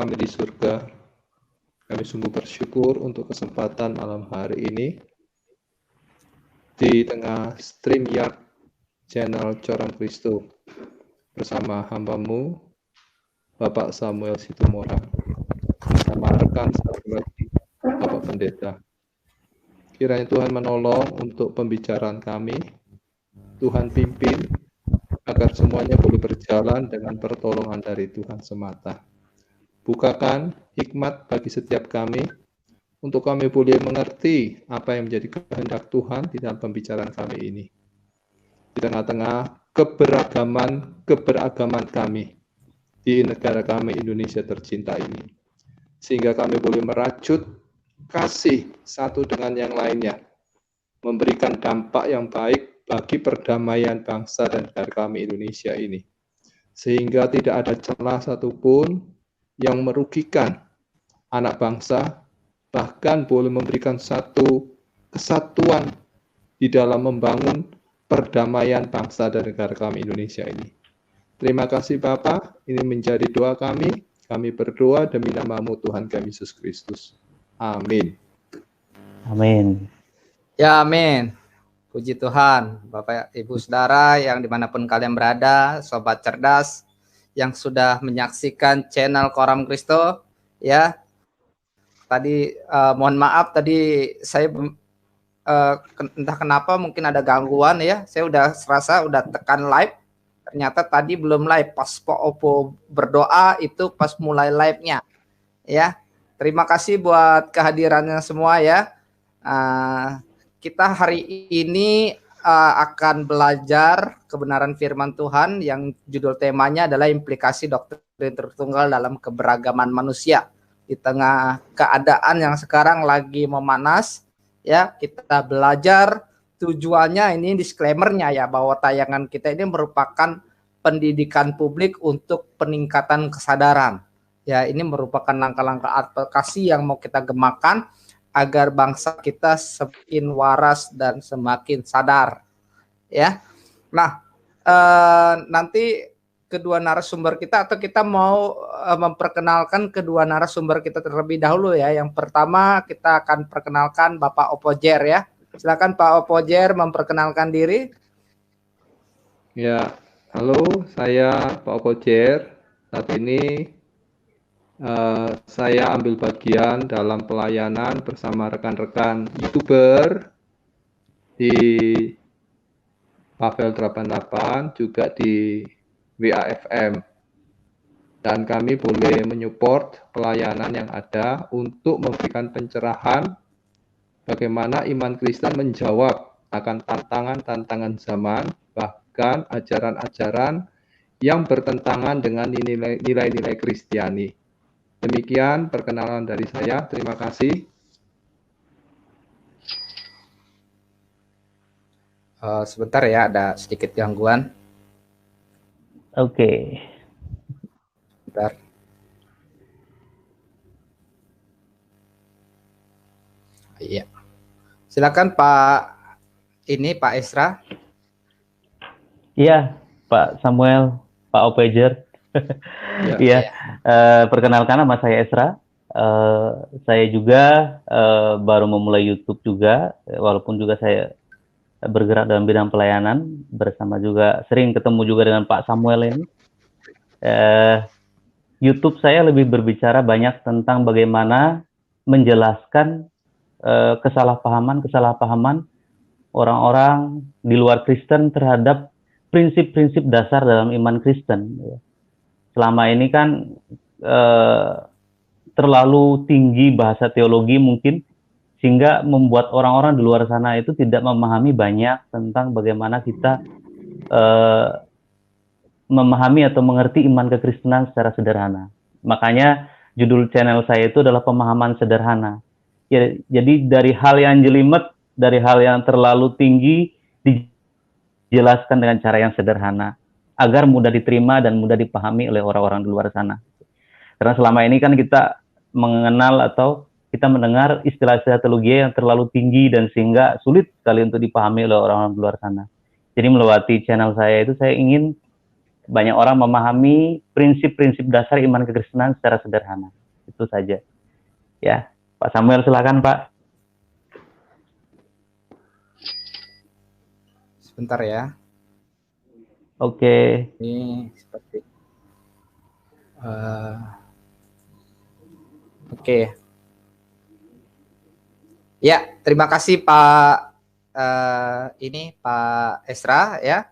kami di surga. Kami sungguh bersyukur untuk kesempatan malam hari ini di tengah StreamYard channel Coram Kristo bersama hamba-Mu, Bapak Samuel Situmorang, bersama rekan satu lagi, Bapak Pendeta. Kiranya Tuhan menolong untuk pembicaraan kami, Tuhan pimpin, agar semuanya boleh berjalan dengan pertolongan dari Tuhan semata. Bukakan hikmat bagi setiap kami, untuk kami boleh mengerti apa yang menjadi kehendak Tuhan di dalam pembicaraan kami ini. Di tengah-tengah keberagaman kami di negara kami Indonesia tercinta ini. Sehingga kami boleh merajut kasih satu dengan yang lainnya, memberikan dampak yang baik bagi perdamaian bangsa dan negara kami Indonesia ini. Sehingga tidak ada celah satupun yang merugikan anak bangsa, bahkan boleh memberikan satu kesatuan di dalam membangun perdamaian bangsa dan negara kami Indonesia ini. Terima kasih Bapak, ini menjadi doa kami. Kami berdoa demi nama-Mu Tuhan kami Yesus Kristus. Amin. Amin. Ya, amin. Puji Tuhan, Bapak, Ibu, Saudara, yang dimanapun kalian berada, Sobat Cerdas, yang sudah menyaksikan channel Coram Kristo, ya. Tadi, mohon maaf, tadi saya entah kenapa mungkin ada gangguan ya. Saya udah serasa udah tekan live, ternyata tadi belum live. Pas Pak Opo berdoa itu pas mulai live-nya, ya. Terima kasih buat kehadirannya semua ya. Kita hari ini akan belajar kebenaran firman Tuhan yang judul temanya adalah implikasi doktrin Tritunggal dalam keberagaman manusia. Di tengah keadaan yang sekarang lagi memanas, ya, kita belajar, tujuannya ini disclaimer-nya ya, bahwa tayangan kita ini merupakan pendidikan publik untuk peningkatan kesadaran. Ya, ini merupakan langkah-langkah advokasi yang mau kita gemakan agar bangsa kita semakin waras dan semakin sadar, ya. Nah, nanti kedua narasumber kita, atau kita mau memperkenalkan kedua narasumber kita terlebih dahulu ya. Yang pertama kita akan perkenalkan Bapak Opojer ya. Silakan Pak Opojer memperkenalkan diri. Ya, halo, saya Pak Opojer. Saat ini saya ambil bagian dalam pelayanan bersama rekan-rekan YouTuber di Pavel 88, juga di WAFM. Dan kami boleh menyupport pelayanan yang ada untuk memberikan pencerahan bagaimana iman Kristen menjawab akan tantangan-tantangan zaman, bahkan ajaran-ajaran yang bertentangan dengan nilai-nilai Kristiani. Demikian perkenalan dari saya. Terima kasih. Sebentar ya, ada sedikit gangguan. Oke. Bentar. Iya. Silakan Pak Esra. Iya, Pak Samuel, Pak Opojer. Iya. Perkenalkan, nama saya Esra. Saya juga baru memulai YouTube juga, walaupun juga saya bergerak dalam bidang pelayanan, bersama juga sering ketemu juga dengan Pak Samuel ini. YouTube saya lebih berbicara banyak tentang bagaimana menjelaskan kesalahpahaman orang-orang di luar Kristen terhadap prinsip-prinsip dasar dalam iman Kristen. Selama ini kan terlalu tinggi bahasa teologi mungkin, sehingga membuat orang-orang di luar sana itu tidak memahami banyak tentang bagaimana kita memahami atau mengerti iman kekristenan secara sederhana. Makanya judul channel saya itu adalah pemahaman sederhana. Ya, jadi dari hal yang jelimet, dari hal yang terlalu tinggi, dijelaskan dengan cara yang sederhana, agar mudah diterima dan mudah dipahami oleh orang-orang di luar sana. Karena selama ini kan kita mengenal atau kita mendengar istilah-istilah teologi yang terlalu tinggi dan sehingga sulit sekali untuk dipahami oleh orang-orang di luar sana. Jadi melewati channel saya itu saya ingin banyak orang memahami prinsip-prinsip dasar iman kekristenan secara sederhana. Itu saja. Ya, Pak Samuel silakan Pak. Sebentar ya. Oke. Ini seperti oke. Ya, terima kasih Pak Pak Esra ya.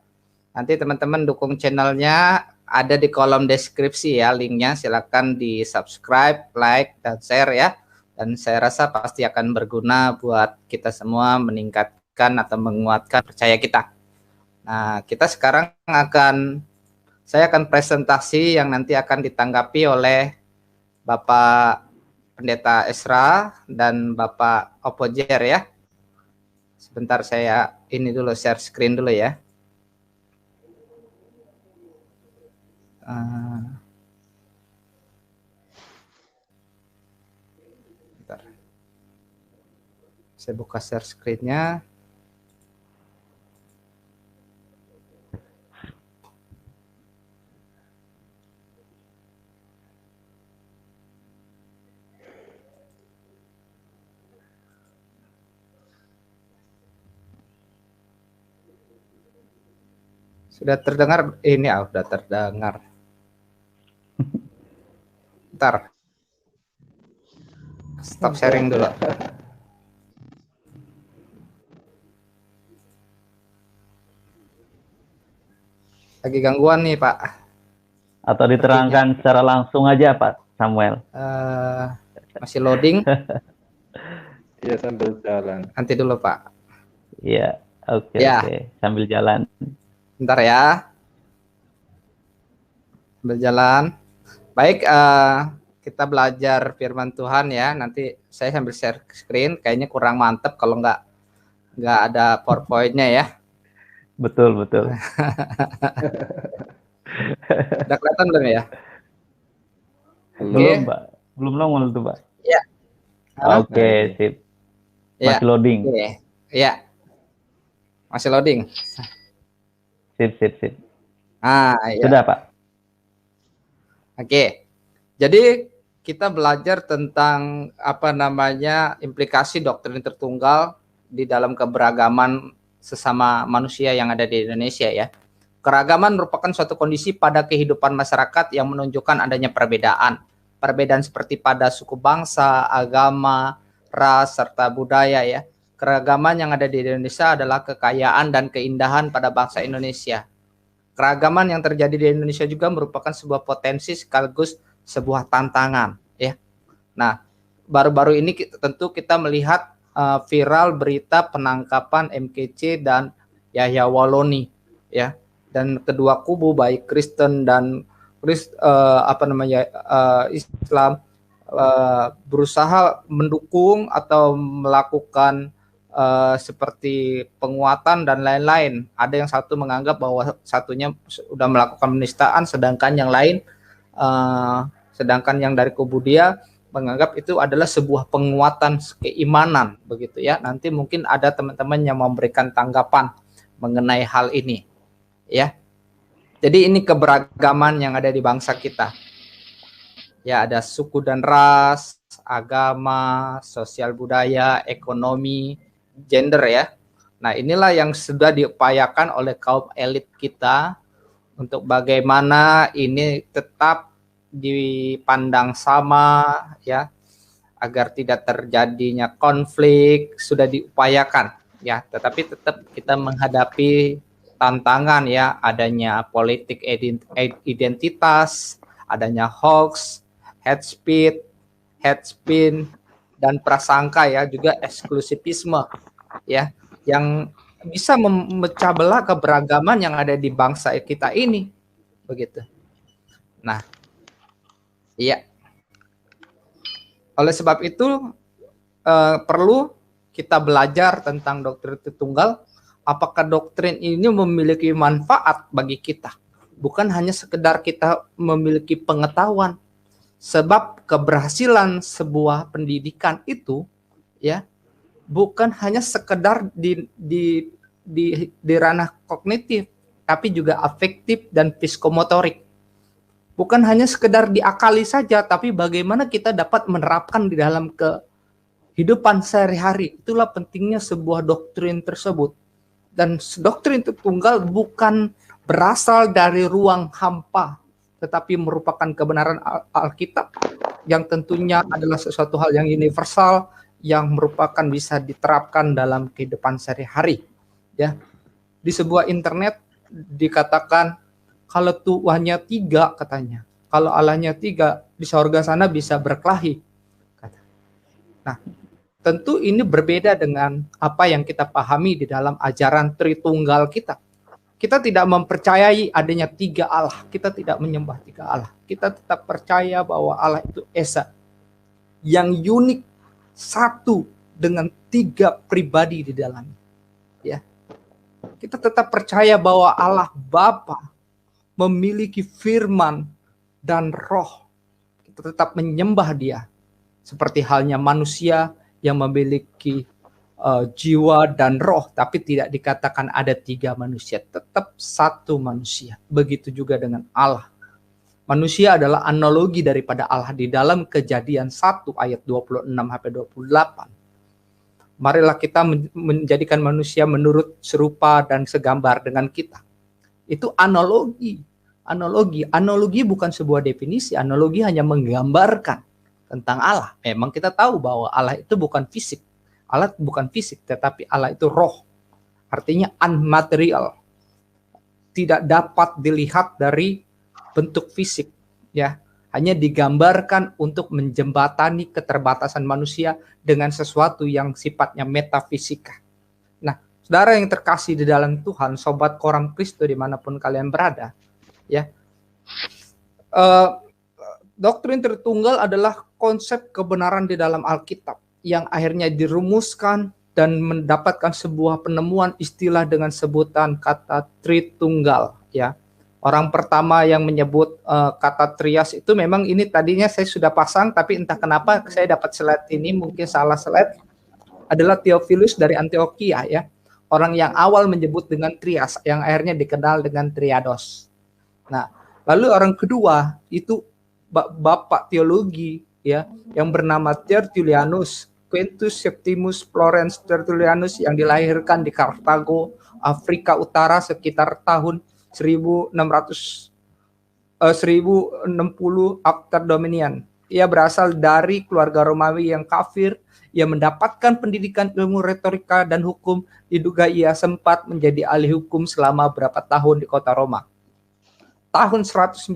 Nanti teman-teman dukung channelnya, ada di kolom deskripsi ya linknya. Silakan di subscribe, like, dan share ya. Dan saya rasa pasti akan berguna buat kita semua meningkatkan atau menguatkan percaya kita. Nah, kita sekarang saya akan presentasi yang nanti akan ditanggapi oleh Bapak Pendeta Esra dan Bapak Opojer ya. Sebentar saya ini dulu share screen dulu ya. Bentar. Saya buka share screen-nya. Sudah terdengar? Ini sudah terdengar. Bentar. Stop sharing dulu. Lagi gangguan nih Pak. Atau diterangkan secara langsung aja Pak Samuel. Masih loading. Iya, sambil jalan. Nanti dulu Pak. Iya, oke. Sambil jalan. Bentar ya. Sambil jalan. Baik, kita belajar firman Tuhan ya. Nanti saya sambil share screen. Kayaknya kurang mantep kalau nggak ada PowerPoint-nya ya. Betul. Udah kelihatan belum ya? Belum Pak. Belum nongol tuh Pak. Iya. Oke, sip. Masih loading. Iya. Masih loading. Sip. Iya. Sudah Pak. Oke. Jadi kita belajar tentang implikasi doktrin Tritunggal di dalam keberagaman sesama manusia yang ada di Indonesia ya. Keragaman merupakan suatu kondisi pada kehidupan masyarakat yang menunjukkan adanya perbedaan. Perbedaan seperti pada suku bangsa, agama, ras, serta budaya ya. Keragaman yang ada di Indonesia adalah kekayaan dan keindahan pada bangsa Indonesia. Keragaman yang terjadi di Indonesia juga merupakan sebuah potensi sekaligus sebuah tantangan ya. Nah, baru-baru ini tentu kita melihat viral berita penangkapan MKC dan Yahya Waloni ya. Dan kedua kubu baik Kristen dan Islam berusaha mendukung atau melakukan seperti penguatan dan lain-lain. Ada yang satu menganggap bahwa satunya sudah melakukan penistaan, sedangkan yang lain, sedangkan yang dari kubu dia menganggap itu adalah sebuah penguatan keimanan, begitu ya. Nanti mungkin ada teman-teman yang memberikan tanggapan mengenai hal ini, ya. Jadi ini keberagaman yang ada di bangsa kita. Ya, ada suku dan ras, agama, sosial budaya, ekonomi, gender ya. Nah, inilah yang sudah diupayakan oleh kaum elit kita untuk bagaimana ini tetap dipandang sama ya, agar tidak terjadinya konflik, sudah diupayakan ya. Tetapi tetap kita menghadapi tantangan ya, adanya politik identitas, adanya hoax, hate speech, hate spin, dan prasangka ya, juga eksklusivisme ya, yang bisa memecah belah keberagaman yang ada di bangsa kita ini, begitu. Nah, iya. Oleh sebab itu perlu kita belajar tentang doktrin Tritunggal. Apakah doktrin ini memiliki manfaat bagi kita? Bukan hanya sekedar kita memiliki pengetahuan. Sebab keberhasilan sebuah pendidikan itu ya bukan hanya sekedar di ranah kognitif, tapi juga afektif dan psikomotorik. Bukan hanya sekedar diakali saja, tapi bagaimana kita dapat menerapkan di dalam kehidupan sehari-hari. Itulah pentingnya sebuah doktrin tersebut. Dan doktrin Tritunggal bukan berasal dari ruang hampa, tetapi merupakan kebenaran Alkitab yang tentunya adalah sesuatu hal yang universal, yang merupakan bisa diterapkan dalam kehidupan sehari-hari. Ya, di sebuah internet dikatakan kalau Tuhannya 3 katanya, kalau Allahnya 3 di sorga sana bisa berkelahi. Nah, tentu ini berbeda dengan apa yang kita pahami di dalam ajaran Tritunggal kita. Kita tidak mempercayai adanya 3 Allah. Kita tidak menyembah 3 Allah. Kita tetap percaya bahwa Allah itu Esa, yang unik, satu dengan 3 pribadi di dalamnya. Ya, kita tetap percaya bahwa Allah Bapa memiliki firman dan roh. Kita tetap menyembah Dia. Seperti halnya manusia yang memiliki jiwa dan roh, tapi tidak dikatakan ada 3 manusia, tetap satu manusia. Begitu juga dengan Allah. Manusia adalah analogi daripada Allah di dalam Kejadian 1 ayat 26-28. Marilah kita menjadikan manusia menurut serupa dan segambar dengan kita. Itu analogi. Analogi bukan sebuah definisi. Analogi hanya menggambarkan tentang Allah. Memang kita tahu bahwa Allah itu bukan fisik. Allah bukan fisik, tetapi Allah itu roh. Artinya unmaterial. Tidak dapat dilihat dari bentuk fisik. Ya, hanya digambarkan untuk menjembatani keterbatasan manusia dengan sesuatu yang sifatnya metafisika. Nah, saudara yang terkasih di dalam Tuhan, sobat Koram Kristo dimanapun kalian berada, ya, doktrin Tritunggal adalah konsep kebenaran di dalam Alkitab yang akhirnya dirumuskan dan mendapatkan sebuah penemuan istilah dengan sebutan kata Tritunggal. Ya, orang pertama yang menyebut kata trias itu memang ini tadinya saya sudah pasang, tapi entah kenapa saya dapat slide ini, mungkin salah slide, adalah Theophilus dari Antioquia, ya, orang yang awal menyebut dengan trias, yang akhirnya dikenal dengan triados. Nah, lalu orang kedua itu bapak teologi, ya, yang bernama Tertullianus, Quintus Septimus Florence Tertullianus, yang dilahirkan di Kartago, Afrika Utara sekitar tahun 1060 after Dominion. Ia berasal dari keluarga Romawi yang kafir. Ia mendapatkan pendidikan ilmu retorika dan hukum. Diduga ia sempat menjadi ahli hukum selama berapa tahun di kota Roma. Tahun 197,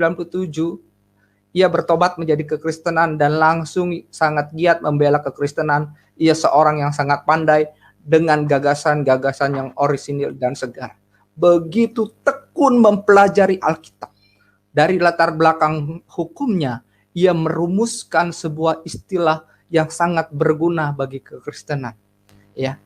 ia bertobat menjadi kekristenan dan langsung sangat giat membela kekristenan. Ia seorang yang sangat pandai dengan gagasan-gagasan yang orisinil dan segar. Begitu tekun mempelajari Alkitab. Dari latar belakang hukumnya, ia merumuskan sebuah istilah yang sangat berguna bagi kekristenan. Ya.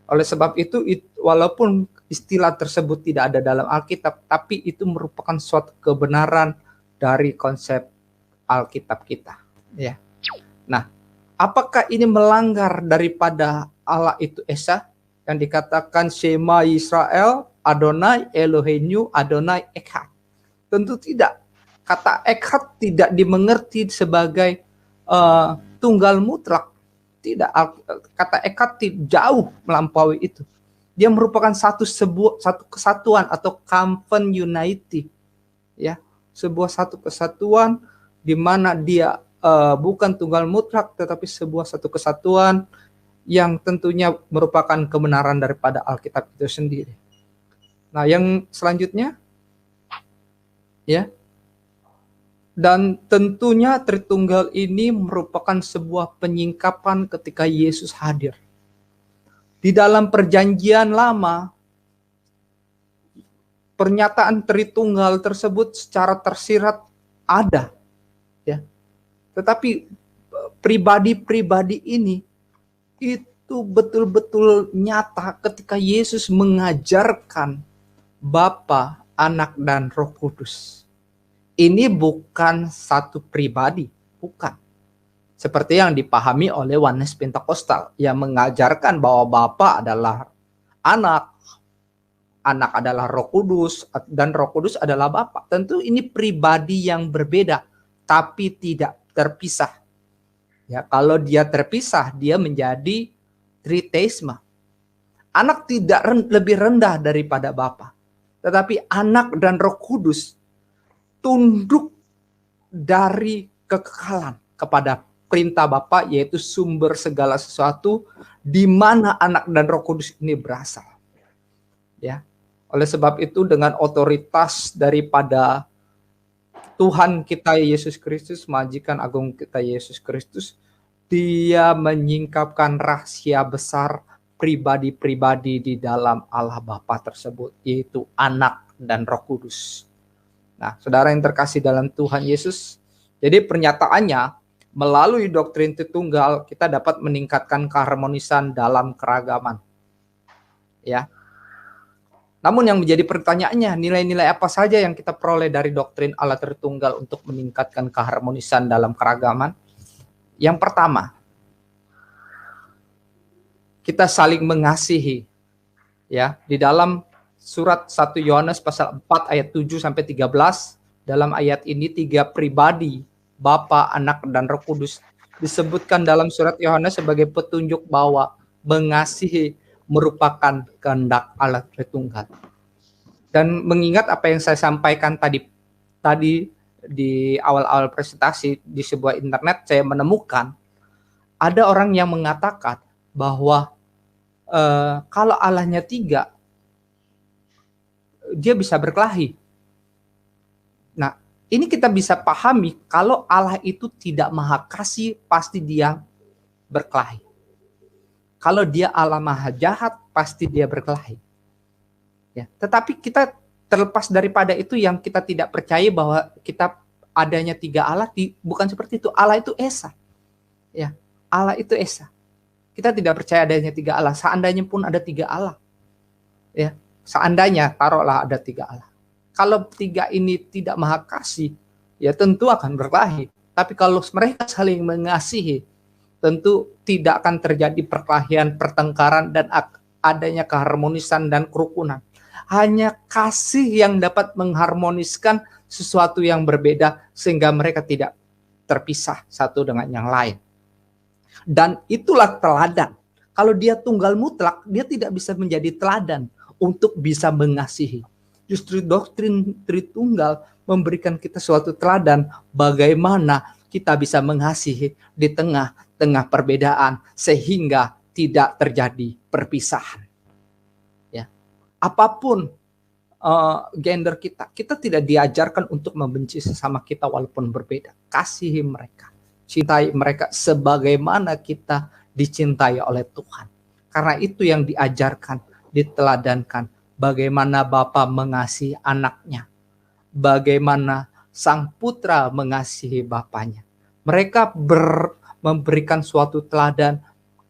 Oleh sebab itu, walaupun istilah tersebut tidak ada dalam Alkitab, tapi itu merupakan suatu kebenaran dari konsep Alkitab kita. Ya. Nah, apakah ini melanggar daripada Allah itu Esa? Yang dikatakan Shema Yisrael, Adonai Eloheinu, Adonai Echad. Tentu tidak. Kata Echad tidak dimengerti sebagai tunggal mutlak. Tidak. Kata Echad jauh melampaui itu. Dia merupakan satu kesatuan atau Kampen Unity. Ya, sebuah satu kesatuan di mana dia bukan tunggal mutlak, tetapi sebuah satu kesatuan yang tentunya merupakan kebenaran daripada Alkitab itu sendiri. Nah, yang selanjutnya, ya, dan tentunya Tritunggal ini merupakan sebuah penyingkapan ketika Yesus hadir. Di dalam Perjanjian Lama, pernyataan Tritunggal tersebut secara tersirat ada, ya. Tetapi pribadi-pribadi ini itu betul-betul nyata ketika Yesus mengajarkan Bapa, Anak, dan Roh Kudus. Ini bukan satu pribadi, bukan. Seperti yang dipahami oleh Oneness Pentakostal yang mengajarkan bahwa Bapa adalah Anak, Anak adalah Roh Kudus dan Roh Kudus adalah Bapa. Tentu ini pribadi yang berbeda tapi tidak terpisah. Ya, kalau dia terpisah dia menjadi triteisme. Anak tidak lebih rendah daripada Bapa. Tetapi Anak dan Roh Kudus tunduk dari kekekalan kepada perintah Bapa, yaitu sumber segala sesuatu, di mana Anak dan Roh Kudus ini berasal. Ya. Oleh sebab itu dengan otoritas daripada Tuhan kita Yesus Kristus, Majikan Agung kita Yesus Kristus, Dia menyingkapkan rahasia besar pribadi-pribadi di dalam Allah Bapa tersebut, yaitu Anak dan Roh Kudus. Nah, saudara yang terkasih dalam Tuhan Yesus, jadi pernyataannya melalui doktrin Tritunggal kita dapat meningkatkan keharmonisan dalam keragaman. Ya. Namun yang menjadi pertanyaannya, nilai-nilai apa saja yang kita peroleh dari doktrin Allah Tritunggal untuk meningkatkan keharmonisan dalam keragaman? Yang pertama, kita saling mengasihi. Ya, di dalam surat 1 Yohanes pasal 4 ayat 7 sampai 13, dalam ayat ini 3 pribadi, Bapa, Anak, dan Roh Kudus disebutkan dalam surat Yohanes sebagai petunjuk bahwa mengasihi merupakan kehendak Allah Tritunggal. Dan mengingat apa yang saya sampaikan tadi di awal-awal presentasi di sebuah internet, saya menemukan ada orang yang mengatakan bahwa kalau Allahnya 3, dia bisa berkelahi. Nah, ini kita bisa pahami kalau Allah itu tidak maha kasih, pasti dia berkelahi. Kalau dia Allah maha jahat, pasti dia berkelahi. Ya, tetapi kita terlepas daripada itu, yang kita tidak percaya bahwa kita adanya 3 Allah, bukan seperti itu. Allah itu esa. Ya, Allah itu esa. Kita tidak percaya adanya 3 Allah. Seandainya pun ada 3 Allah. Ya, seandainya taruhlah ada 3 Allah. Kalau 3 ini tidak maha kasih, ya tentu akan berkelahi. Tapi kalau mereka saling mengasihi, tentu tidak akan terjadi perkelahian, pertengkaran, dan adanya keharmonisan dan kerukunan. Hanya kasih yang dapat mengharmoniskan sesuatu yang berbeda sehingga mereka tidak terpisah satu dengan yang lain. Dan itulah teladan. Kalau dia tunggal mutlak, dia tidak bisa menjadi teladan untuk bisa mengasihi. Justru doktrin Tritunggal memberikan kita suatu teladan bagaimana kita bisa mengasihi di tengah-tengah perbedaan sehingga tidak terjadi perpisahan. Ya. Apapun gender kita tidak diajarkan untuk membenci sesama kita walaupun berbeda. Kasihi mereka, cintai mereka sebagaimana kita dicintai oleh Tuhan. Karena itu yang diajarkan, diteladankan, bagaimana Bapa mengasihi anaknya, bagaimana sang putra mengasihi bapaknya. Mereka memberikan suatu teladan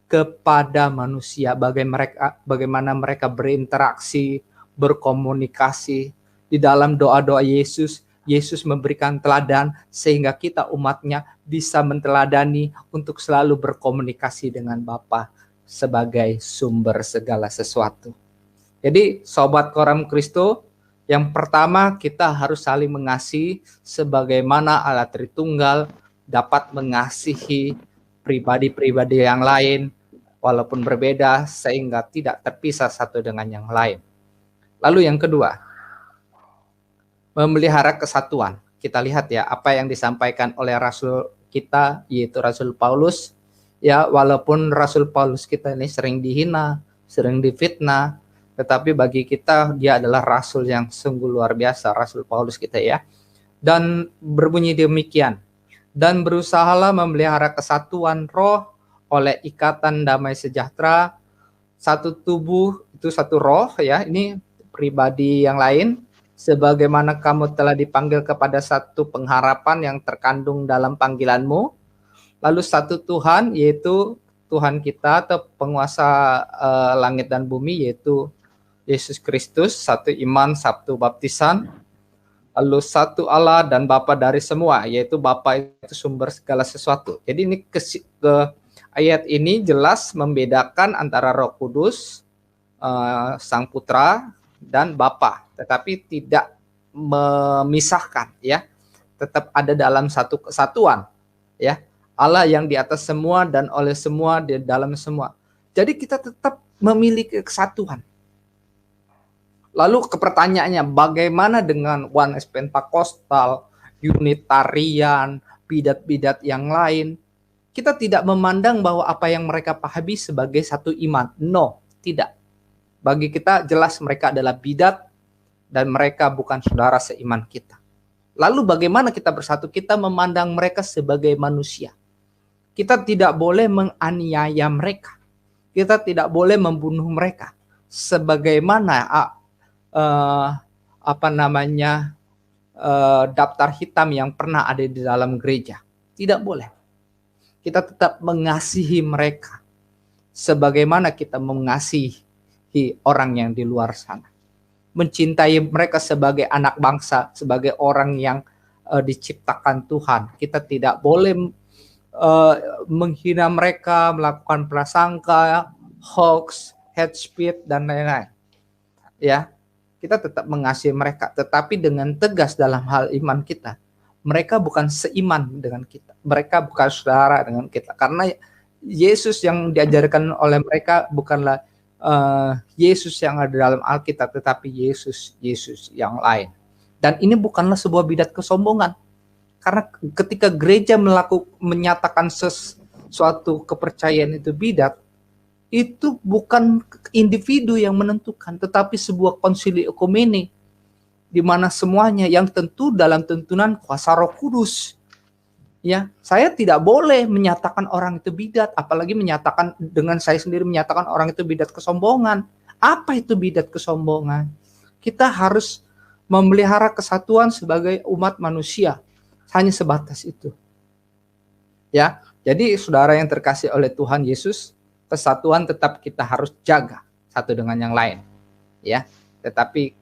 kepada manusia, bagaimana mereka berinteraksi, berkomunikasi. Di dalam doa-doa Yesus memberikan teladan sehingga kita umatnya bisa menteladani untuk selalu berkomunikasi dengan Bapa sebagai sumber segala sesuatu. Jadi Sobat Koram Kristo, yang pertama kita harus saling mengasihi sebagaimana Allah Tritunggal dapat mengasihi pribadi-pribadi yang lain walaupun berbeda sehingga tidak terpisah satu dengan yang lain. Lalu yang kedua, memelihara kesatuan. Kita lihat ya apa yang disampaikan oleh Rasul kita, yaitu Rasul Paulus. Ya, walaupun Rasul Paulus kita ini sering dihina, sering difitnah, tetapi bagi kita dia adalah rasul yang sungguh luar biasa, Rasul Paulus kita ya. Dan berbunyi demikian, dan berusahalah memelihara kesatuan roh oleh ikatan damai sejahtera, satu tubuh itu satu roh ya, ini pribadi yang lain, sebagaimana kamu telah dipanggil kepada satu pengharapan yang terkandung dalam panggilanmu, lalu satu Tuhan, yaitu Tuhan kita atau penguasa langit dan bumi, yaitu Yesus Kristus, satu iman, satu baptisan, lalu satu Allah dan Bapa dari semua, yaitu Bapa itu sumber segala sesuatu. Jadi ini ke ayat ini jelas membedakan antara Roh Kudus, Sang Putra, dan Bapa, tetapi tidak memisahkan, ya. Tetap ada dalam satu kesatuan, ya. Allah yang di atas semua dan oleh semua, di dalam semua. Jadi kita tetap memiliki kesatuan. Lalu pertanyaannya, bagaimana dengan Oneness Pentakostal, Unitarian, bidat-bidat yang lain? Kita tidak memandang bahwa apa yang mereka pahami sebagai satu iman. No, tidak. Bagi kita jelas mereka adalah bidat dan mereka bukan saudara seiman kita. Lalu bagaimana kita bersatu? Kita memandang mereka sebagai manusia. Kita tidak boleh menganiaya mereka. Kita tidak boleh membunuh mereka. Sebagaimana daftar hitam yang pernah ada di dalam gereja. Tidak boleh. Kita tetap mengasihi mereka sebagaimana kita mengasihi orang yang di luar sana. Mencintai mereka sebagai anak bangsa, sebagai orang yang diciptakan Tuhan. Kita tidak boleh menghina mereka, melakukan prasangka, hoax, hate speech, dan lain-lain. Ya, kita tetap mengasihi mereka, tetapi dengan tegas dalam hal iman kita. Mereka bukan seiman dengan kita. Mereka bukan saudara dengan kita. Karena Yesus yang diajarkan oleh mereka bukanlah Yesus yang ada dalam Alkitab, tetapi Yesus yang lain. Dan ini bukanlah sebuah bidat kesombongan. Karena ketika gereja menyatakan sesuatu kepercayaan itu bidat, itu bukan individu yang menentukan, tetapi sebuah konsili ekumene, di mana semuanya yang tentu dalam tuntunan kuasa Roh Kudus. Ya, saya tidak boleh menyatakan orang itu bidat, apalagi menyatakan dengan saya sendiri menyatakan orang itu bidat kesombongan. Apa itu bidat kesombongan? Kita harus memelihara kesatuan sebagai umat manusia. Hanya sebatas itu. Ya, jadi saudara yang terkasih oleh Tuhan Yesus, kesatuan tetap kita harus jaga satu dengan yang lain. Ya, tetapi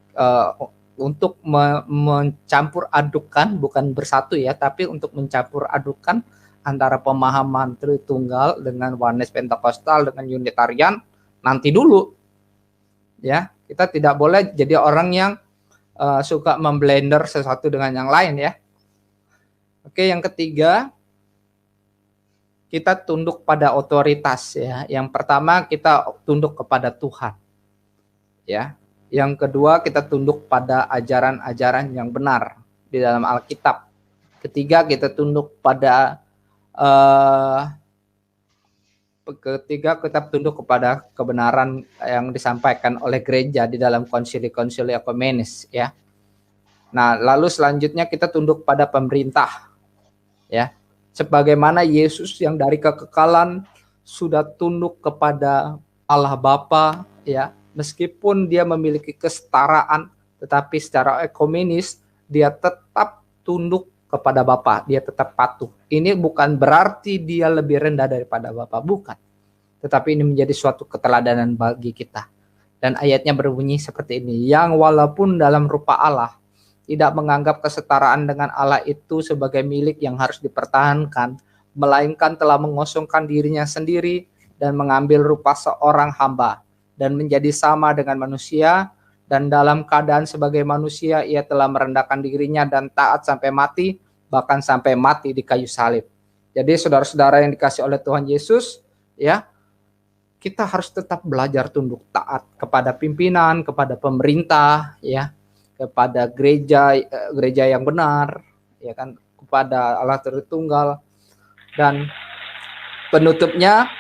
untuk mencampur adukan, bukan bersatu ya, tapi untuk mencampur adukan antara pemahaman Tritunggal dengan Oneness Pentakostal dengan Unitarian nanti dulu. Ya, kita tidak boleh jadi orang yang suka memblender sesuatu dengan yang lain ya. Oke, yang ketiga, kita tunduk pada otoritas ya. Yang pertama kita tunduk kepada Tuhan. Ya. Yang kedua, kita tunduk pada ajaran-ajaran yang benar di dalam Alkitab. Ketiga, kita tunduk pada kebenaran yang disampaikan oleh gereja di dalam konsili-konsili ekumenis ya. Nah, lalu selanjutnya kita tunduk pada pemerintah ya. Sebagaimana Yesus yang dari kekekalan sudah tunduk kepada Allah Bapa ya. Meskipun dia memiliki kesetaraan, tetapi secara ekumenis dia tetap tunduk kepada Bapa, dia tetap patuh. Ini bukan berarti dia lebih rendah daripada Bapa, bukan. Tetapi ini menjadi suatu keteladanan bagi kita. Dan ayatnya berbunyi seperti ini, yang walaupun dalam rupa Allah, tidak menganggap kesetaraan dengan Allah itu sebagai milik yang harus dipertahankan, melainkan telah mengosongkan dirinya sendiri dan mengambil rupa seorang hamba, dan menjadi sama dengan manusia, dan dalam keadaan sebagai manusia ia telah merendahkan dirinya dan taat sampai mati, bahkan sampai mati di kayu salib. Jadi saudara-saudara yang dikasih oleh Tuhan Yesus, ya, kita harus tetap belajar tunduk taat kepada pimpinan, kepada pemerintah, ya, kepada gereja yang benar, ya kan, kepada Allah Tritunggal. Dan penutupnya,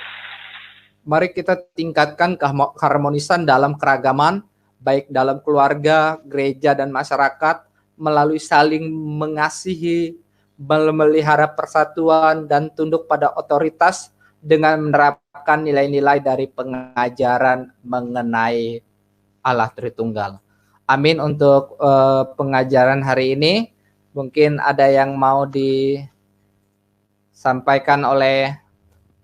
mari kita tingkatkan keharmonisan dalam keragaman, baik dalam keluarga, gereja, dan masyarakat, melalui saling mengasihi, memelihara persatuan, dan tunduk pada otoritas dengan menerapkan nilai-nilai dari pengajaran mengenai Allah Tritunggal. Amin untuk pengajaran hari ini. Mungkin ada yang mau disampaikan oleh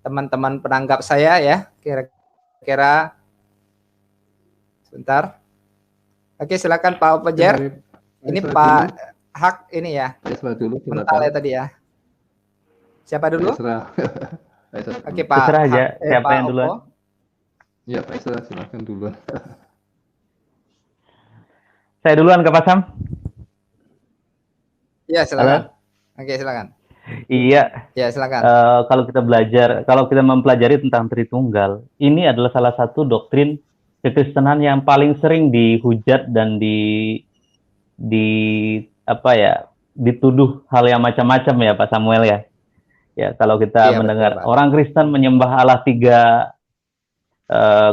teman-teman penanggap saya ya, kira-kira sebentar. Oke, silakan Pak Pejer. Ini Pak Hak ini ya. Dulu, mental ya tadi ya. Siapa dulu? Oke Pak. Terserah aja siapa Pak yang duluan. Opo. Ya Pak Isra, silakan duluan. Saya duluan ke Pak Sam. Iya, silakan. Halo? Oke, silakan. Iya, Ya, silakan. kalau kita mempelajari tentang Tritunggal, ini adalah salah satu doktrin kekristenan yang paling sering dihujat dan di apa ya, dituduh hal yang macam-macam ya Pak Samuel ya. Ya, kalau kita Iya, betul, mendengar Pak. orang Kristen menyembah Allah tiga,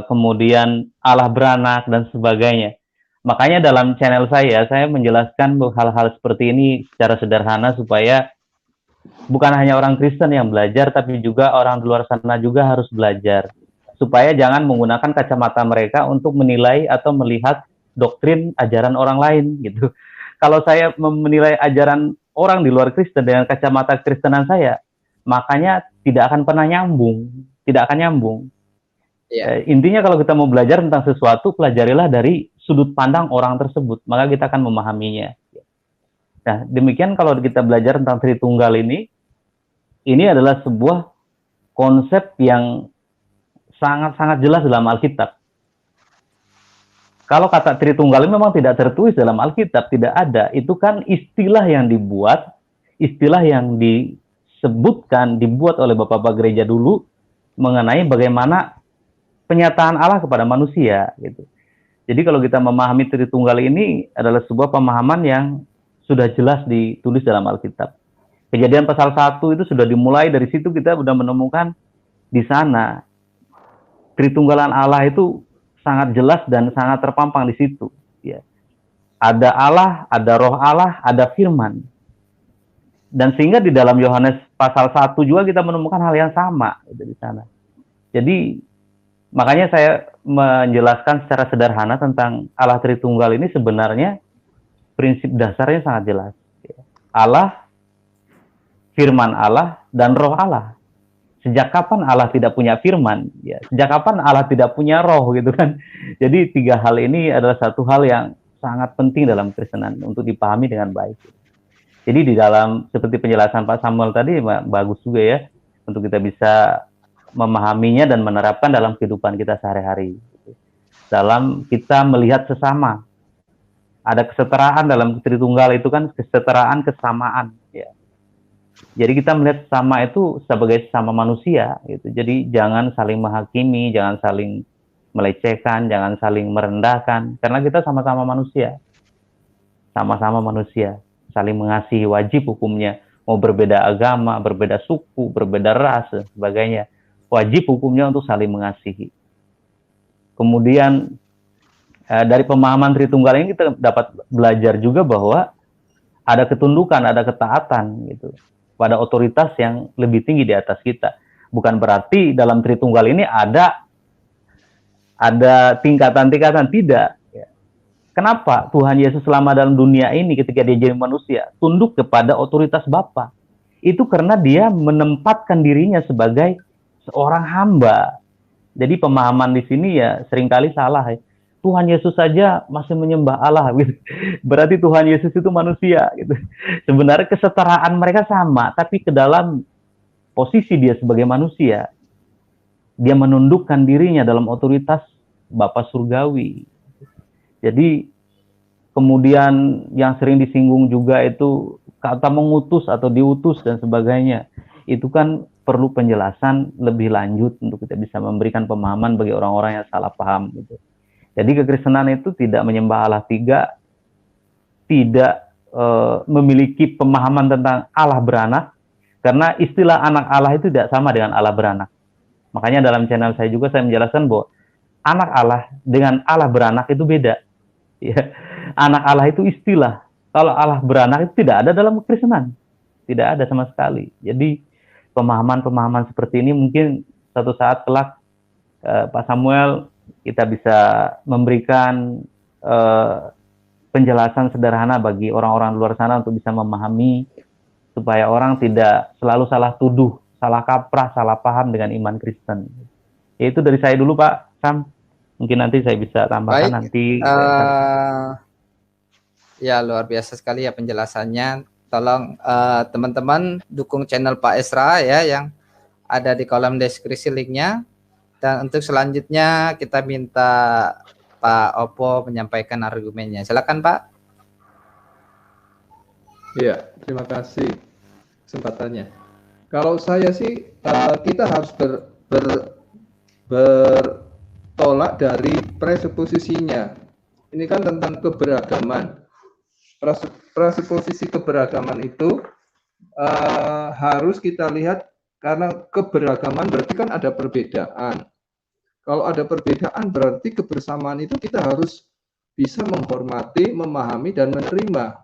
kemudian Allah beranak dan sebagainya. Makanya dalam channel saya menjelaskan hal-hal seperti ini secara sederhana supaya bukan hanya orang Kristen yang belajar, tapi juga orang di luar sana juga harus belajar. Supaya jangan menggunakan kacamata mereka untuk menilai atau melihat doktrin ajaran orang lain gitu. Kalau saya menilai ajaran orang di luar Kristen dengan kacamata Kristenan saya, makanya tidak akan pernah nyambung, tidak akan nyambung. Intinya kalau kita mau belajar tentang sesuatu, pelajarilah dari sudut pandang orang tersebut, maka kita akan memahaminya. Nah, demikian kalau kita belajar tentang Tritunggal ini adalah sebuah konsep yang sangat-sangat jelas dalam Alkitab. Kalau kata Tritunggal ini memang tidak tertulis dalam Alkitab, tidak ada. Itu kan istilah yang dibuat, istilah yang disebutkan, dibuat oleh bapak-bapak gereja dulu mengenai bagaimana penyataan Allah kepada manusia. Gitu. Jadi kalau kita memahami Tritunggal ini adalah sebuah pemahaman yang sudah jelas ditulis dalam Alkitab. Kejadian pasal 1 itu sudah dimulai, dari situ kita sudah menemukan di sana Tritunggalan Allah itu sangat jelas dan sangat terpampang di situ. Ya. Ada Allah, ada Roh Allah, ada Firman. Dan sehingga di dalam Yohanes pasal 1 juga kita menemukan hal yang sama di sana. Jadi makanya saya menjelaskan secara sederhana tentang Allah Tritunggal ini sebenarnya prinsip dasarnya sangat jelas. Allah, Firman Allah, dan Roh Allah. Sejak kapan Allah tidak punya firman? Ya, sejak kapan Allah tidak punya roh gitu kan? Jadi tiga hal ini adalah satu hal yang sangat penting dalam Kristenan untuk dipahami dengan baik. Jadi di dalam seperti penjelasan Pak Samuel tadi bagus juga ya untuk kita bisa memahaminya dan menerapkan dalam kehidupan kita sehari-hari. Dalam kita melihat sesama. Ada kesetaraan dalam Tritunggal itu kan kesetaraan kesamaan ya. Jadi kita melihat sesama itu sebagai sesama manusia gitu. Jadi jangan saling menghakimi, jangan saling melecehkan, jangan saling merendahkan karena kita sama-sama manusia. Sama-sama manusia, saling mengasihi, wajib hukumnya. Mau berbeda agama, berbeda suku, berbeda ras dan sebagainya. Wajib hukumnya untuk saling mengasihi. Kemudian dari pemahaman Tritunggal ini kita dapat belajar juga bahwa ada ketundukan, ada ketaatan gitu pada otoritas yang lebih tinggi di atas kita. Bukan berarti dalam Tritunggal ini ada tingkatan-tingkatan, tidak. Kenapa Tuhan Yesus selama dalam dunia ini ketika dia jadi manusia tunduk kepada otoritas Bapa? Itu karena dia menempatkan dirinya sebagai seorang hamba. Jadi pemahaman di sini ya seringkali salah ya. Tuhan Yesus saja masih menyembah Allah gitu. Berarti Tuhan Yesus itu manusia gitu. Sebenarnya kesetaraan mereka sama, tapi ke dalam posisi dia sebagai manusia, dia menundukkan dirinya dalam otoritas Bapa Surgawi. Jadi kemudian yang sering disinggung juga itu kata mengutus atau diutus dan sebagainya. Itu kan perlu penjelasan lebih lanjut untuk kita bisa memberikan pemahaman bagi orang-orang yang salah paham gitu. Jadi kekristenan itu tidak menyembah Allah tiga, tidak memiliki pemahaman tentang Allah beranak, karena istilah anak Allah itu tidak sama dengan Allah beranak. Makanya dalam channel saya juga saya menjelaskan bahwa anak Allah dengan Allah beranak itu beda. Ya. Anak Allah itu istilah. Kalau Allah beranak itu tidak ada dalam kekristenan. Tidak ada sama sekali. Jadi pemahaman-pemahaman seperti ini mungkin suatu saat kelak Pak Samuel kita bisa memberikan penjelasan sederhana bagi orang-orang luar sana untuk bisa memahami supaya orang tidak selalu salah tuduh, salah kaprah, salah paham dengan iman Kristen. Itu dari saya dulu Pak Sam. Mungkin nanti saya bisa tambahkan. Baik, nanti. Ya luar biasa sekali ya penjelasannya. Tolong teman-teman dukung channel Pak Esra ya yang ada di kolom deskripsi linknya. Dan untuk selanjutnya kita minta Pak Oppo menyampaikan argumennya. Silakan Pak. Iya, terima kasih kesempatannya. Kalau saya sih kita harus bertolak dari presuposisinya. Ini kan tentang keberagaman. Presuposisi keberagaman itu harus kita lihat karena keberagaman berarti kan ada perbedaan. Kalau ada perbedaan berarti kebersamaan itu kita harus bisa menghormati, memahami dan menerima.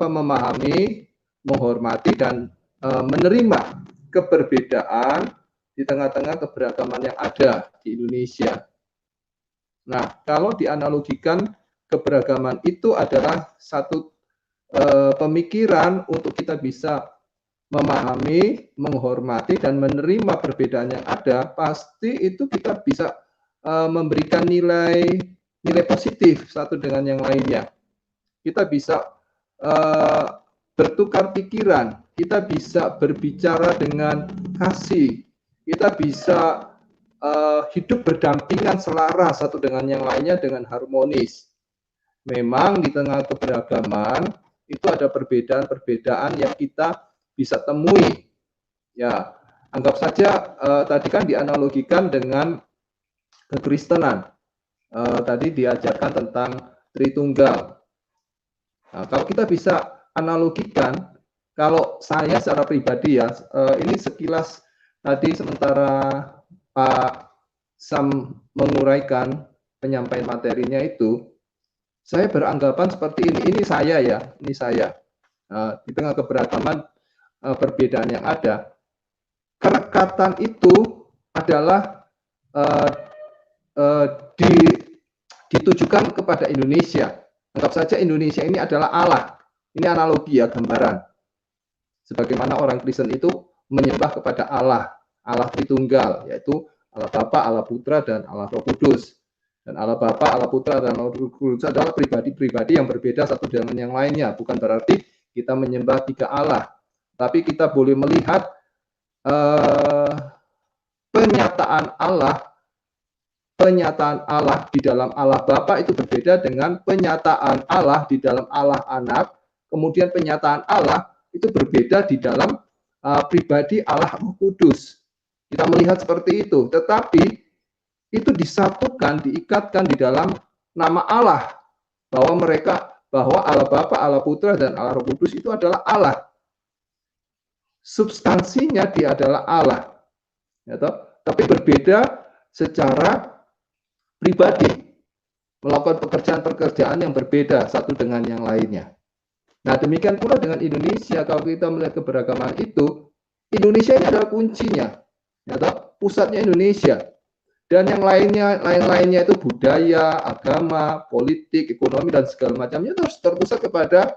Memahami, menghormati dan menerima keberbedaan di tengah-tengah keberagaman yang ada di Indonesia. Nah, kalau dianalogikan keberagaman itu adalah satu pemikiran untuk kita bisa memahami, menghormati dan menerima perbedaan yang ada, pasti itu kita bisa memberikan nilai positif satu dengan yang lainnya. Kita bisa bertukar pikiran, kita bisa berbicara dengan kasih, kita bisa hidup berdampingan selaras satu dengan yang lainnya dengan harmonis. Memang di tengah keberagaman itu ada perbedaan-perbedaan yang kita bisa temui. Ya, anggap saja tadi kan dianalogikan dengan kekristenan. Tadi diajarkan tentang Tritunggal. Nah, kalau kita bisa analogikan, kalau saya secara pribadi ya, ini sekilas tadi sementara Pak Sam menguraikan penyampaian materinya itu, saya beranggapan seperti ini. Ini saya ya, ini saya. Di tengah keberagaman perbedaan yang ada, kerekatan itu adalah ditujukan kepada Indonesia. Anggap saja Indonesia ini adalah Allah. Ini analogi ya, gambaran. Sebagaimana orang Kristen itu menyembah kepada Allah, Allah Tritunggal, yaitu Allah Bapa, Allah Putra, dan Allah Roh Kudus. Dan Allah Bapa, Allah Putra, dan Allah Roh Kudus adalah pribadi-pribadi yang berbeda satu dengan yang lainnya. Bukan berarti kita menyembah tiga Allah. Tapi kita boleh melihat penyataan Allah di dalam Allah Bapa itu berbeda dengan penyataan Allah di dalam Allah Anak. Kemudian penyataan Allah itu berbeda di dalam pribadi Allah Roh Kudus. Kita melihat seperti itu. Tetapi itu disatukan, diikatkan di dalam nama Allah, bahwa Allah Bapa, Allah Putra, dan Allah Roh Kudus itu adalah Allah. Substansinya dia adalah Allah, ya, tapi berbeda secara pribadi, melakukan pekerjaan-pekerjaan yang berbeda satu dengan yang lainnya. Nah, demikian pula dengan Indonesia. Kalau kita melihat keberagaman itu, Indonesia ini adalah kuncinya, ya, pusatnya Indonesia. Dan yang lainnya itu budaya, agama, politik, ekonomi, dan segala macamnya itu harus terpusat kepada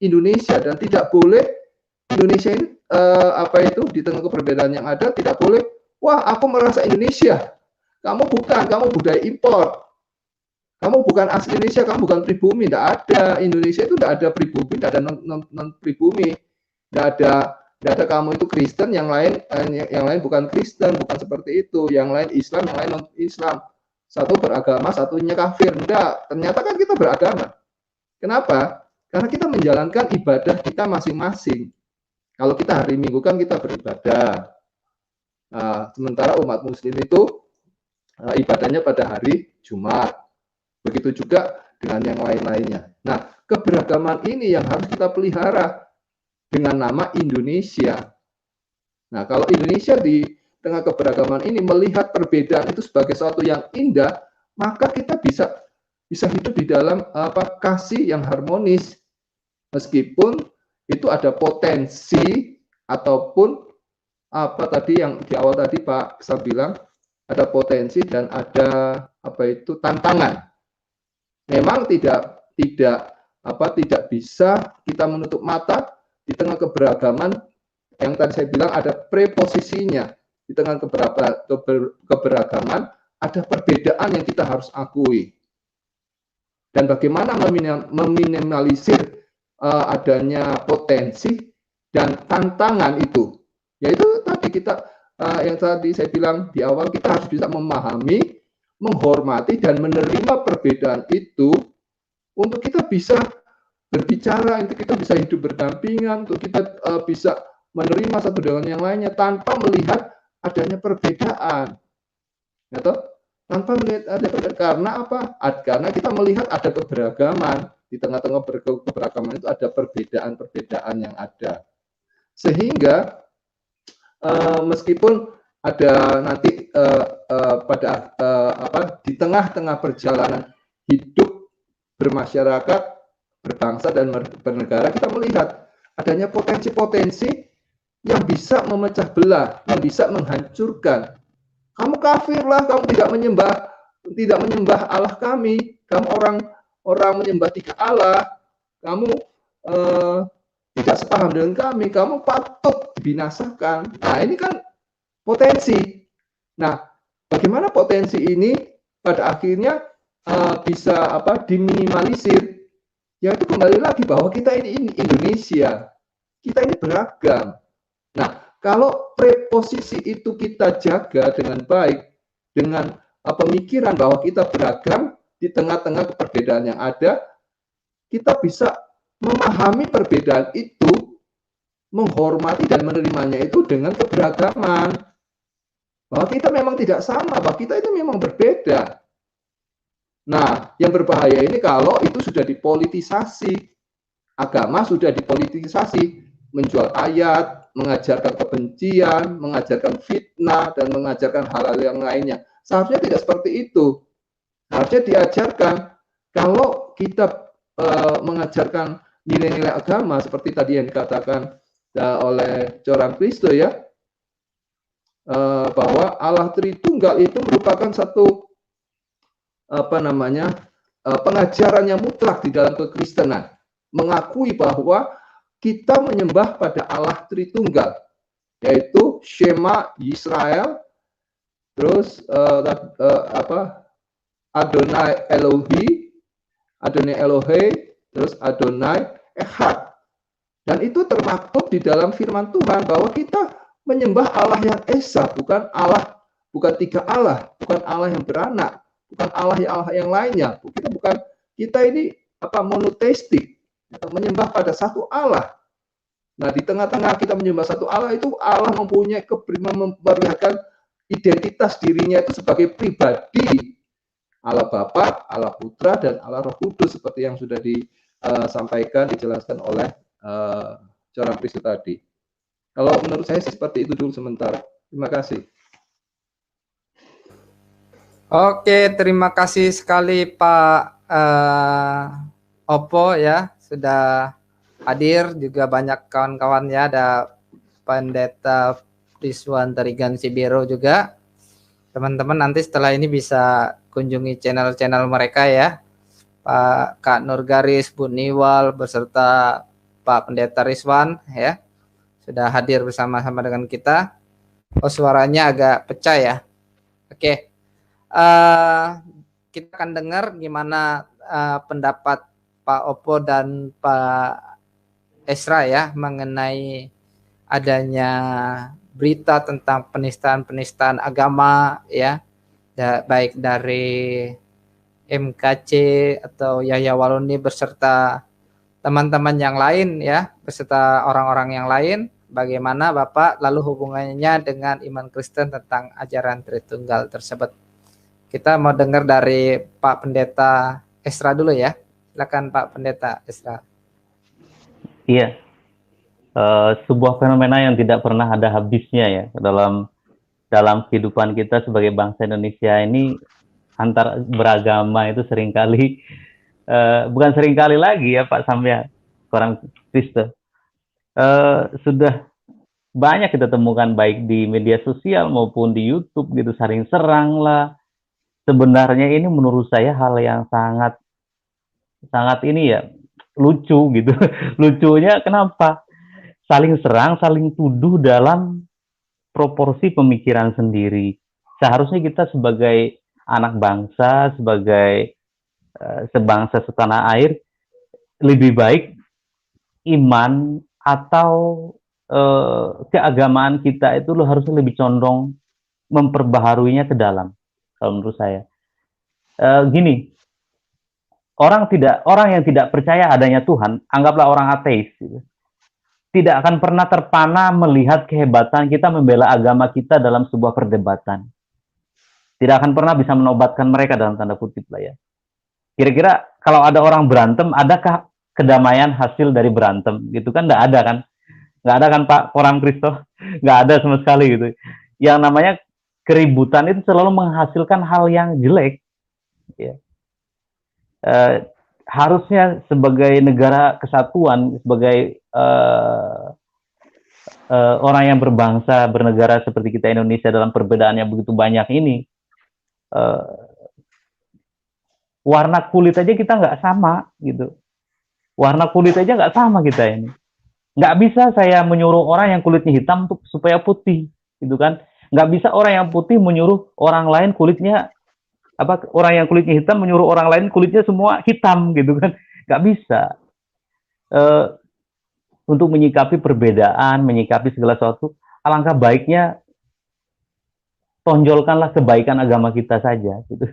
Indonesia. Dan tidak boleh Indonesia ini di tengah perbedaan yang ada, tidak boleh, wah aku merasa Indonesia, kamu bukan, kamu budaya impor, kamu bukan asli Indonesia, kamu bukan pribumi. Tidak ada, Indonesia itu tidak ada pribumi, tidak ada non pribumi, tidak ada kamu itu Kristen, yang lain bukan Kristen, bukan seperti itu. Yang lain Islam, yang lain non-Islam. Satu beragama, satunya kafir. Enggak, ternyata kan kita beragama. Kenapa? Karena kita menjalankan ibadah kita masing-masing. Kalau kita hari Minggu kan kita beribadah. Sementara umat Muslim itu ibadahnya pada hari Jumat. Begitu juga dengan yang lain-lainnya. Nah, keberagaman ini yang harus kita pelihara dengan nama Indonesia. Nah, kalau Indonesia di tengah keberagaman ini melihat perbedaan itu sebagai sesuatu yang indah, maka kita bisa hidup di dalam kasih yang harmonis. Meskipun itu ada potensi ataupun tadi yang di awal tadi Pak Sam bilang, ada potensi dan ada tantangan. Memang tidak bisa kita menutup mata di tengah keberagaman yang tadi saya bilang ada preposisinya. Di tengah keberagaman ada perbedaan yang kita harus akui. Dan bagaimana meminimalisir adanya potensi dan tantangan itu. Yaitu tadi kita yang tadi saya bilang di awal, kita harus bisa memahami, menghormati dan menerima perbedaan itu untuk kita bisa berbicara, untuk kita bisa hidup berdampingan, untuk kita bisa menerima satu dengan yang lainnya tanpa melihat adanya perbedaan. Atau tanpa melihat ada perbedaan. Karena apa? Karena kita melihat ada keberagaman. Di tengah-tengah keberagaman itu ada perbedaan-perbedaan yang ada. Sehingga meskipun ada nanti di tengah-tengah perjalanan hidup bermasyarakat, berbangsa dan bernegara, kita melihat adanya potensi-potensi yang bisa memecah belah, yang bisa menghancurkan. Kamu kafir lah, kamu tidak menyembah Allah kami, kamu orang menyembah tiga Allah, kamu tidak sepaham dengan kami, kamu patut dibinasakan. Nah, ini kan potensi. Nah, bagaimana potensi ini pada akhirnya bisa diminimalisir? Yaitu kembali lagi bahwa kita ini Indonesia, kita ini beragam. Nah, kalau preposisi itu kita jaga dengan baik, dengan pemikiran bahwa kita beragam di tengah-tengah perbedaan yang ada, kita bisa memahami perbedaan itu, menghormati dan menerimanya itu dengan keberagaman. Bahwa kita memang tidak sama, bahwa kita itu memang berbeda. Nah, yang berbahaya ini kalau itu sudah dipolitisasi. Agama sudah dipolitisasi, menjual ayat, mengajarkan kebencian, mengajarkan fitnah, dan mengajarkan hal-hal yang lainnya. Seharusnya tidak seperti itu. Harusnya diajarkan, kalau kita mengajarkan nilai-nilai agama, seperti tadi yang dikatakan oleh Coram Kristo ya, bahwa Allah Tritunggal itu merupakan satu pengajaran yang mutlak di dalam kekristenan, mengakui bahwa kita menyembah pada Allah Tritunggal, yaitu Shema Yisrael, terus Adonai Elohi, Adonai Elohe, terus Adonai Echad. Dan itu termaktub di dalam firman Tuhan bahwa kita menyembah Allah yang esa, bukan tiga Allah, bukan Allah yang beranak, bukan Allah yang lainnya. Kita ini monoteistik, menyembah pada satu Allah. Nah, di tengah-tengah kita menyembah satu Allah itu, Allah mempunyai memperlihatkan identitas dirinya itu sebagai pribadi. Allah Bapa, Allah Putra, dan Allah Roh Kudus, seperti yang sudah disampaikan, dijelaskan oleh Coram Kristo tadi. Kalau menurut saya sih seperti itu dulu sementara. Terima kasih. Oke, terima kasih sekali Pak Opo ya, sudah hadir, juga banyak kawan-kawannya, ada Pendeta Rizwan Tarigan Sibiro juga. Teman-teman nanti setelah ini bisa kunjungi channel-channel mereka ya, Pak Kak Nurgaris, Bu Niwal, beserta Pak Pendeta Rizwan ya, sudah hadir bersama-sama dengan kita. Oh, suaranya agak pecah ya. Oke. Kita akan dengar gimana pendapat Pak Opo dan Pak Esra ya mengenai adanya berita tentang penistaan-penistaan agama ya, baik dari MKC atau Yahya Waloni beserta teman-teman yang lain ya, beserta orang-orang yang lain. Bagaimana Bapak lalu hubungannya dengan iman Kristen tentang ajaran Tritunggal tersebut? Kita mau dengar dari Pak Pendeta Esra dulu ya. Silakan Pak Pendeta Esra. Iya, sebuah fenomena yang tidak pernah ada habisnya ya dalam kehidupan kita sebagai bangsa Indonesia ini, antar beragama itu seringkali bukan seringkali lagi ya Pak Samya, orang Kristen sudah banyak kita temukan baik di media sosial maupun di YouTube gitu, saling serang lah. Sebenarnya ini menurut saya hal yang sangat ini ya, lucu gitu. Lucunya kenapa? Saling serang, saling tuduh dalam proporsi pemikiran sendiri. Seharusnya kita sebagai anak bangsa, sebagai sebangsa setanah air, lebih baik iman atau keagamaan kita itu harusnya lebih condong memperbaharuinya ke dalam, kalau menurut saya. Gini, orang yang tidak percaya adanya Tuhan, anggaplah orang ateis, gitu, tidak akan pernah terpana melihat kehebatan kita membela agama kita dalam sebuah perdebatan. Tidak akan pernah bisa menobatkan mereka dalam tanda kutip lah ya. Kira-kira kalau ada orang berantem, adakah kedamaian hasil dari berantem? Gitu kan nggak ada kan? Nggak ada kan Pak Koram Kristo? Nggak ada sama sekali gitu. Yang namanya keributan itu selalu menghasilkan hal yang jelek. Ya. Harusnya sebagai negara kesatuan, sebagai orang yang berbangsa, bernegara seperti kita Indonesia dalam perbedaan yang begitu banyak ini, warna kulit aja kita nggak sama gitu. Warna kulit aja nggak sama kita ini. Nggak bisa saya menyuruh orang yang kulitnya hitam untuk supaya putih, gitu kan? Nggak bisa orang yang putih menyuruh orang lain kulitnya orang yang kulitnya hitam menyuruh orang lain kulitnya semua hitam, gitu kan? Nggak bisa. Untuk menyikapi perbedaan, menyikapi segala sesuatu, alangkah baiknya tonjolkanlah kebaikan agama kita saja, gitu.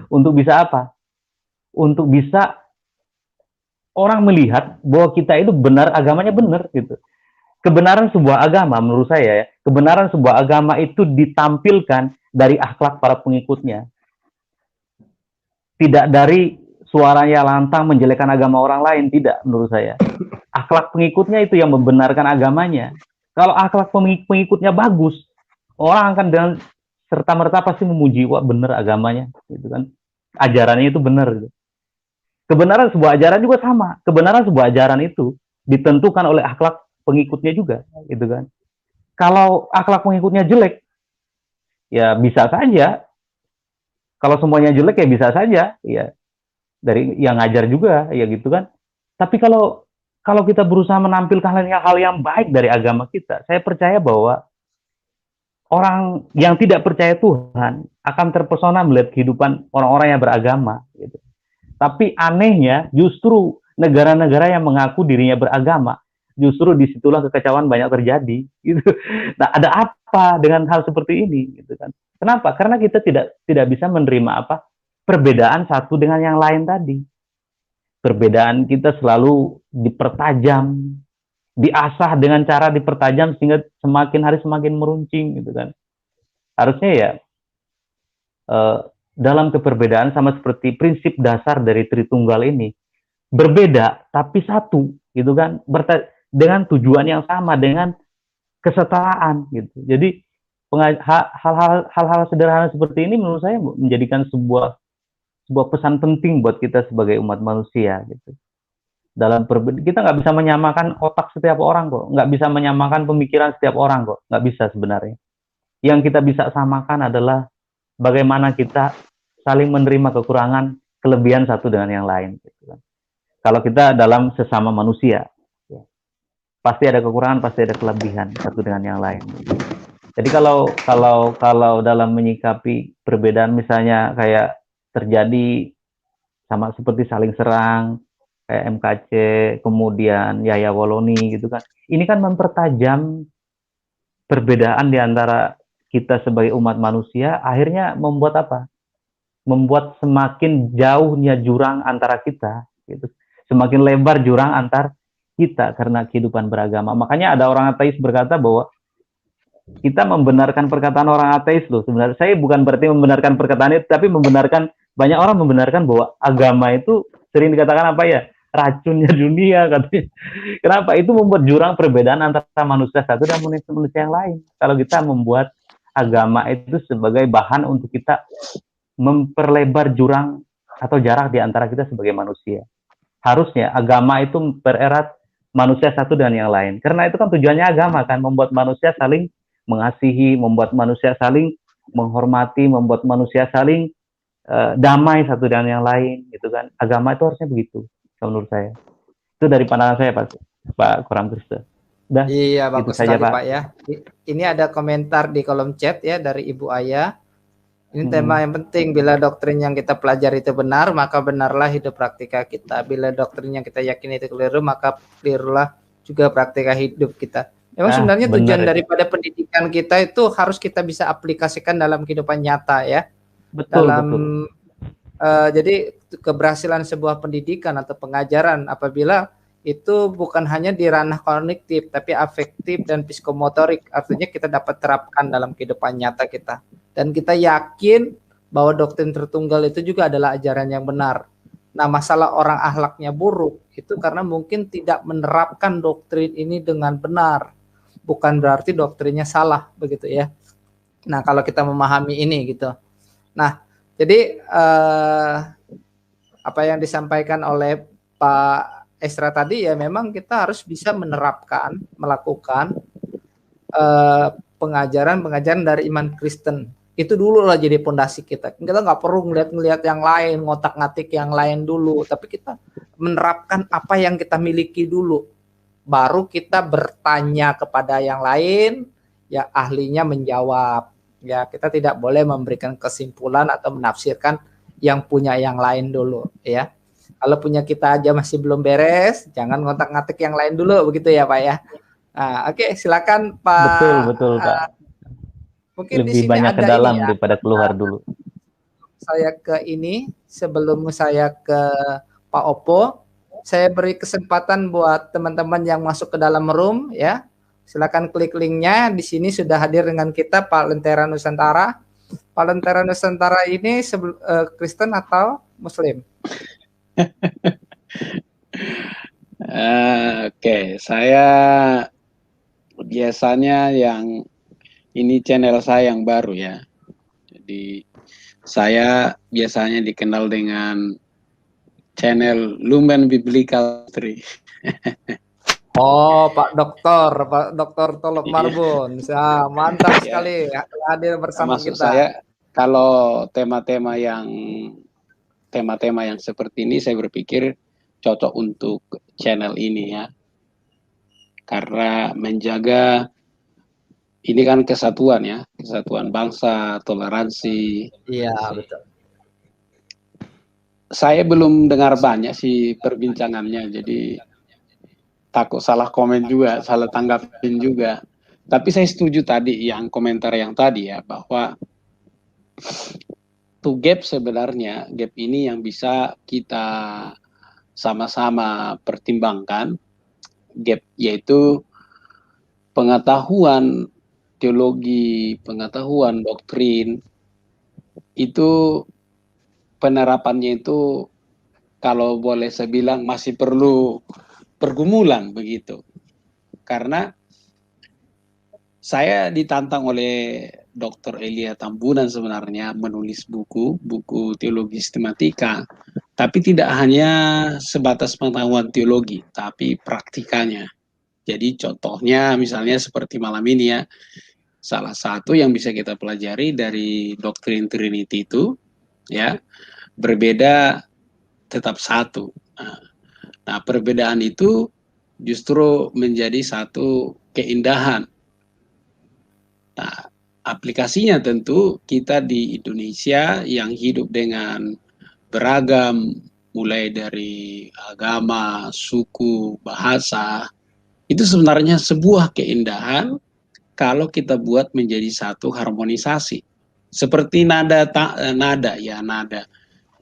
Untuk bisa apa? Untuk bisa orang melihat bahwa kita itu benar, agamanya benar gitu. Kebenaran sebuah agama menurut saya ya, kebenaran sebuah agama itu ditampilkan dari akhlak para pengikutnya. Tidak dari suaranya lantang menjelekkan agama orang lain, tidak menurut saya. Akhlak pengikutnya itu yang membenarkan agamanya. Kalau akhlak pengikutnya bagus, orang akan dengan serta-merta pasti memuji, wah benar agamanya, gitu kan. Ajarannya itu benar gitu. Kebenaran sebuah ajaran juga sama. Kebenaran sebuah ajaran itu ditentukan oleh akhlak pengikutnya juga, gitu kan. Kalau akhlak pengikutnya jelek, ya bisa saja. Kalau semuanya jelek ya bisa saja, ya dari yang ngajar juga, ya gitu kan. Tapi kalau kita berusaha menampilkan hal yang baik dari agama kita, saya percaya bahwa orang yang tidak percaya Tuhan akan terpesona melihat kehidupan orang-orang yang beragama, gitu. Tapi anehnya justru negara-negara yang mengaku dirinya beragama, justru disitulah kekacauan banyak terjadi. Gitu. Nah, ada apa dengan hal seperti ini? Gitu kan? Kenapa? Karena kita tidak bisa menerima perbedaan satu dengan yang lain tadi. Perbedaan kita selalu dipertajam, diasah dengan cara dipertajam sehingga semakin hari semakin meruncing, gitu kan. Harusnya ya dalam keperbedaan sama seperti prinsip dasar dari Tritunggal ini, berbeda tapi satu, gitu kan, dengan tujuan yang sama, dengan kesetaraan, gitu. Jadi hal-hal sederhana seperti ini menurut saya menjadikan sebuah pesan penting buat kita sebagai umat manusia, gitu. Kita nggak bisa menyamakan otak setiap orang kok, nggak bisa menyamakan pemikiran setiap orang kok, nggak bisa sebenarnya. Yang kita bisa samakan adalah bagaimana kita saling menerima kekurangan, kelebihan satu dengan yang lain. Gitu kan. Kalau kita dalam sesama manusia, ya, pasti ada kekurangan, pasti ada kelebihan satu dengan yang lain. Jadi kalau dalam menyikapi perbedaan, misalnya kayak terjadi sama seperti saling serang, kayak MKC, kemudian Yahya Woloni, gitu kan. Ini kan mempertajam perbedaan di antara kita sebagai umat manusia, akhirnya membuat apa? Membuat semakin jauhnya jurang antara kita, gitu. Semakin lebar jurang antar kita karena kehidupan beragama. Makanya ada orang ateis berkata bahwa kita membenarkan perkataan orang ateis loh. Sebenarnya saya bukan berarti membenarkan perkataan itu, tapi banyak orang membenarkan bahwa agama itu sering dikatakan apa ya? Racunnya dunia katanya. Kenapa? Itu membuat jurang perbedaan antara manusia satu dan manusia yang lain. Kalau kita membuat agama itu sebagai bahan untuk kita memperlebar jurang atau jarak di antara kita sebagai manusia. Harusnya agama itu mempererat manusia satu dengan yang lain. Karena itu kan tujuannya agama kan, membuat manusia saling mengasihi, membuat manusia saling menghormati, membuat manusia saling damai satu dengan yang lain, gitu kan. Agama itu harusnya begitu, menurut saya. Itu dari pandangan saya, Pak Koram Kristo. Iya, bagus sekali Pak ya. Ini ada komentar di kolom chat ya dari Ibu Aya. Ini tema yang penting. Bila doktrin yang kita pelajari itu benar, maka benarlah hidup praktika kita. Bila doktrin yang kita yakini itu keliru, maka kelirulah juga praktika hidup kita. Memang sebenarnya tujuan daripada pendidikan kita itu harus kita bisa aplikasikan dalam kehidupan nyata ya. Betul, dalam betul. Jadi keberhasilan sebuah pendidikan atau pengajaran apabila itu bukan hanya di ranah kognitif tapi afektif dan psikomotorik, artinya kita dapat terapkan dalam kehidupan nyata kita, dan kita yakin bahwa doktrin Tritunggal itu juga adalah ajaran yang benar. Nah, masalah orang akhlaknya buruk itu karena mungkin tidak menerapkan doktrin ini dengan benar, bukan berarti doktrinnya salah, begitu ya. Nah, kalau kita memahami ini gitu. Nah, jadi apa yang disampaikan oleh Pak Esra tadi ya, memang kita harus bisa menerapkan, melakukan pengajaran dari iman Kristen. Itu dulu lah jadi pondasi kita. Kita nggak perlu ngeliat yang lain, ngotak-ngatik yang lain dulu, tapi kita menerapkan apa yang kita miliki dulu. Baru kita bertanya kepada yang lain, ya ahlinya menjawab. Ya, kita tidak boleh memberikan kesimpulan atau menafsirkan yang punya yang lain dulu, ya. Kalau punya kita aja masih belum beres, jangan ngotak-ngatik yang lain dulu, begitu ya Pak ya. Nah, oke, silakan Pak. Betul Pak. Mungkin Lebih di sini banyak ada ke dalam ini ya, daripada keluar dulu. Saya ke ini, sebelum saya ke Pak Oppo, saya beri kesempatan buat teman-teman yang masuk ke dalam room ya. Silakan klik linknya. Di sini sudah hadir dengan kita Pak Lentera Nusantara. Pak Lentera Nusantara ini Kristen atau Muslim? Oke, saya biasanya yang ini channel saya yang baru ya. Jadi saya biasanya dikenal dengan channel Lumen Biblical Tree. Oh, Pak Doktor Tolok Marbun. Mantap sekali hadir bersama Maksud kita. Saya kalau tema-tema yang seperti ini saya berpikir cocok untuk channel ini ya. Karena menjaga ini kan kesatuan ya, kesatuan bangsa, toleransi. Iya, betul. Saya belum dengar banyak sih perbincangannya, jadi takut salah komen juga, salah tanggapin juga. Tapi saya setuju tadi yang komentar yang tadi ya, bahwa to gap sebenarnya, gap ini yang bisa kita sama-sama pertimbangkan, gap yaitu pengetahuan teologi, pengetahuan doktrin, itu penerapannya itu kalau boleh saya bilang masih perlu pergumulan begitu. Karena saya ditantang oleh Dr. Elia Tambunan sebenarnya menulis buku teologi sistematika, tapi tidak hanya sebatas pengetahuan teologi, tapi praktikanya. Jadi contohnya misalnya seperti malam ini ya, salah satu yang bisa kita pelajari dari doktrin Trinity itu ya, berbeda tetap satu. Nah, perbedaan itu justru menjadi satu keindahan. Nah, aplikasinya tentu kita di Indonesia yang hidup dengan beragam, mulai dari agama, suku, bahasa, itu sebenarnya sebuah keindahan kalau kita buat menjadi satu harmonisasi. Seperti nada.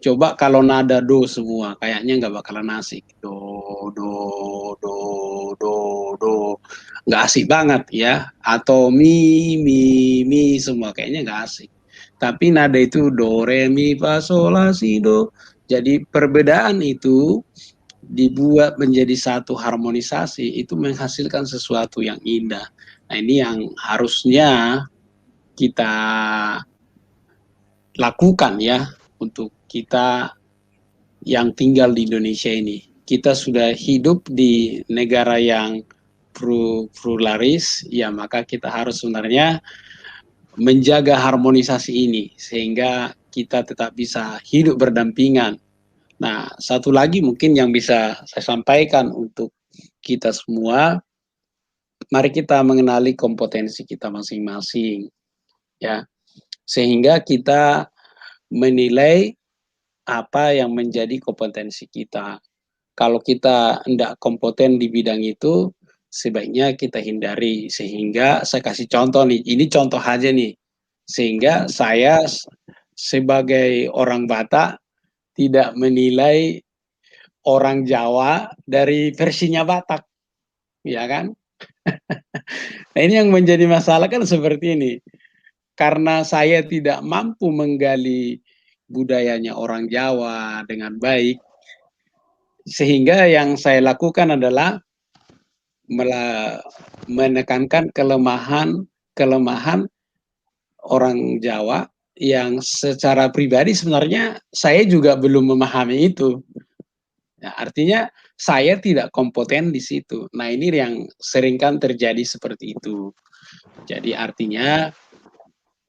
Coba kalau nada do semua, kayaknya nggak bakalan asik. Do, nggak asik banget ya. Atau mi semua, kayaknya nggak asik. Tapi nada itu do, re, mi, fa, sol, la, si, do. Jadi perbedaan itu dibuat menjadi satu harmonisasi, itu menghasilkan sesuatu yang indah. Nah, ini yang harusnya kita lakukan ya, untuk kita yang tinggal di Indonesia ini. Kita sudah hidup di negara yang pluralis, ya maka kita harus sebenarnya menjaga harmonisasi ini, sehingga kita tetap bisa hidup berdampingan. Nah, satu lagi mungkin yang bisa saya sampaikan untuk kita semua, mari kita mengenali kompetensi kita masing-masing, ya, sehingga kita menilai apa yang menjadi kompetensi kita. Kalau kita tidak kompeten di bidang itu, sebaiknya kita hindari. Sehingga saya kasih contoh nih, ini contoh aja nih, sehingga saya sebagai orang Batak tidak menilai orang Jawa dari versinya Batak, ya kan? Nah, ini yang menjadi masalah kan seperti ini. Karena saya tidak mampu menggali budayanya orang Jawa dengan baik, sehingga yang saya lakukan adalah menekankan kelemahan orang Jawa yang secara pribadi sebenarnya saya juga belum memahami itu. Nah, artinya saya tidak kompeten di situ. Nah, ini yang seringkan terjadi seperti itu. Jadi artinya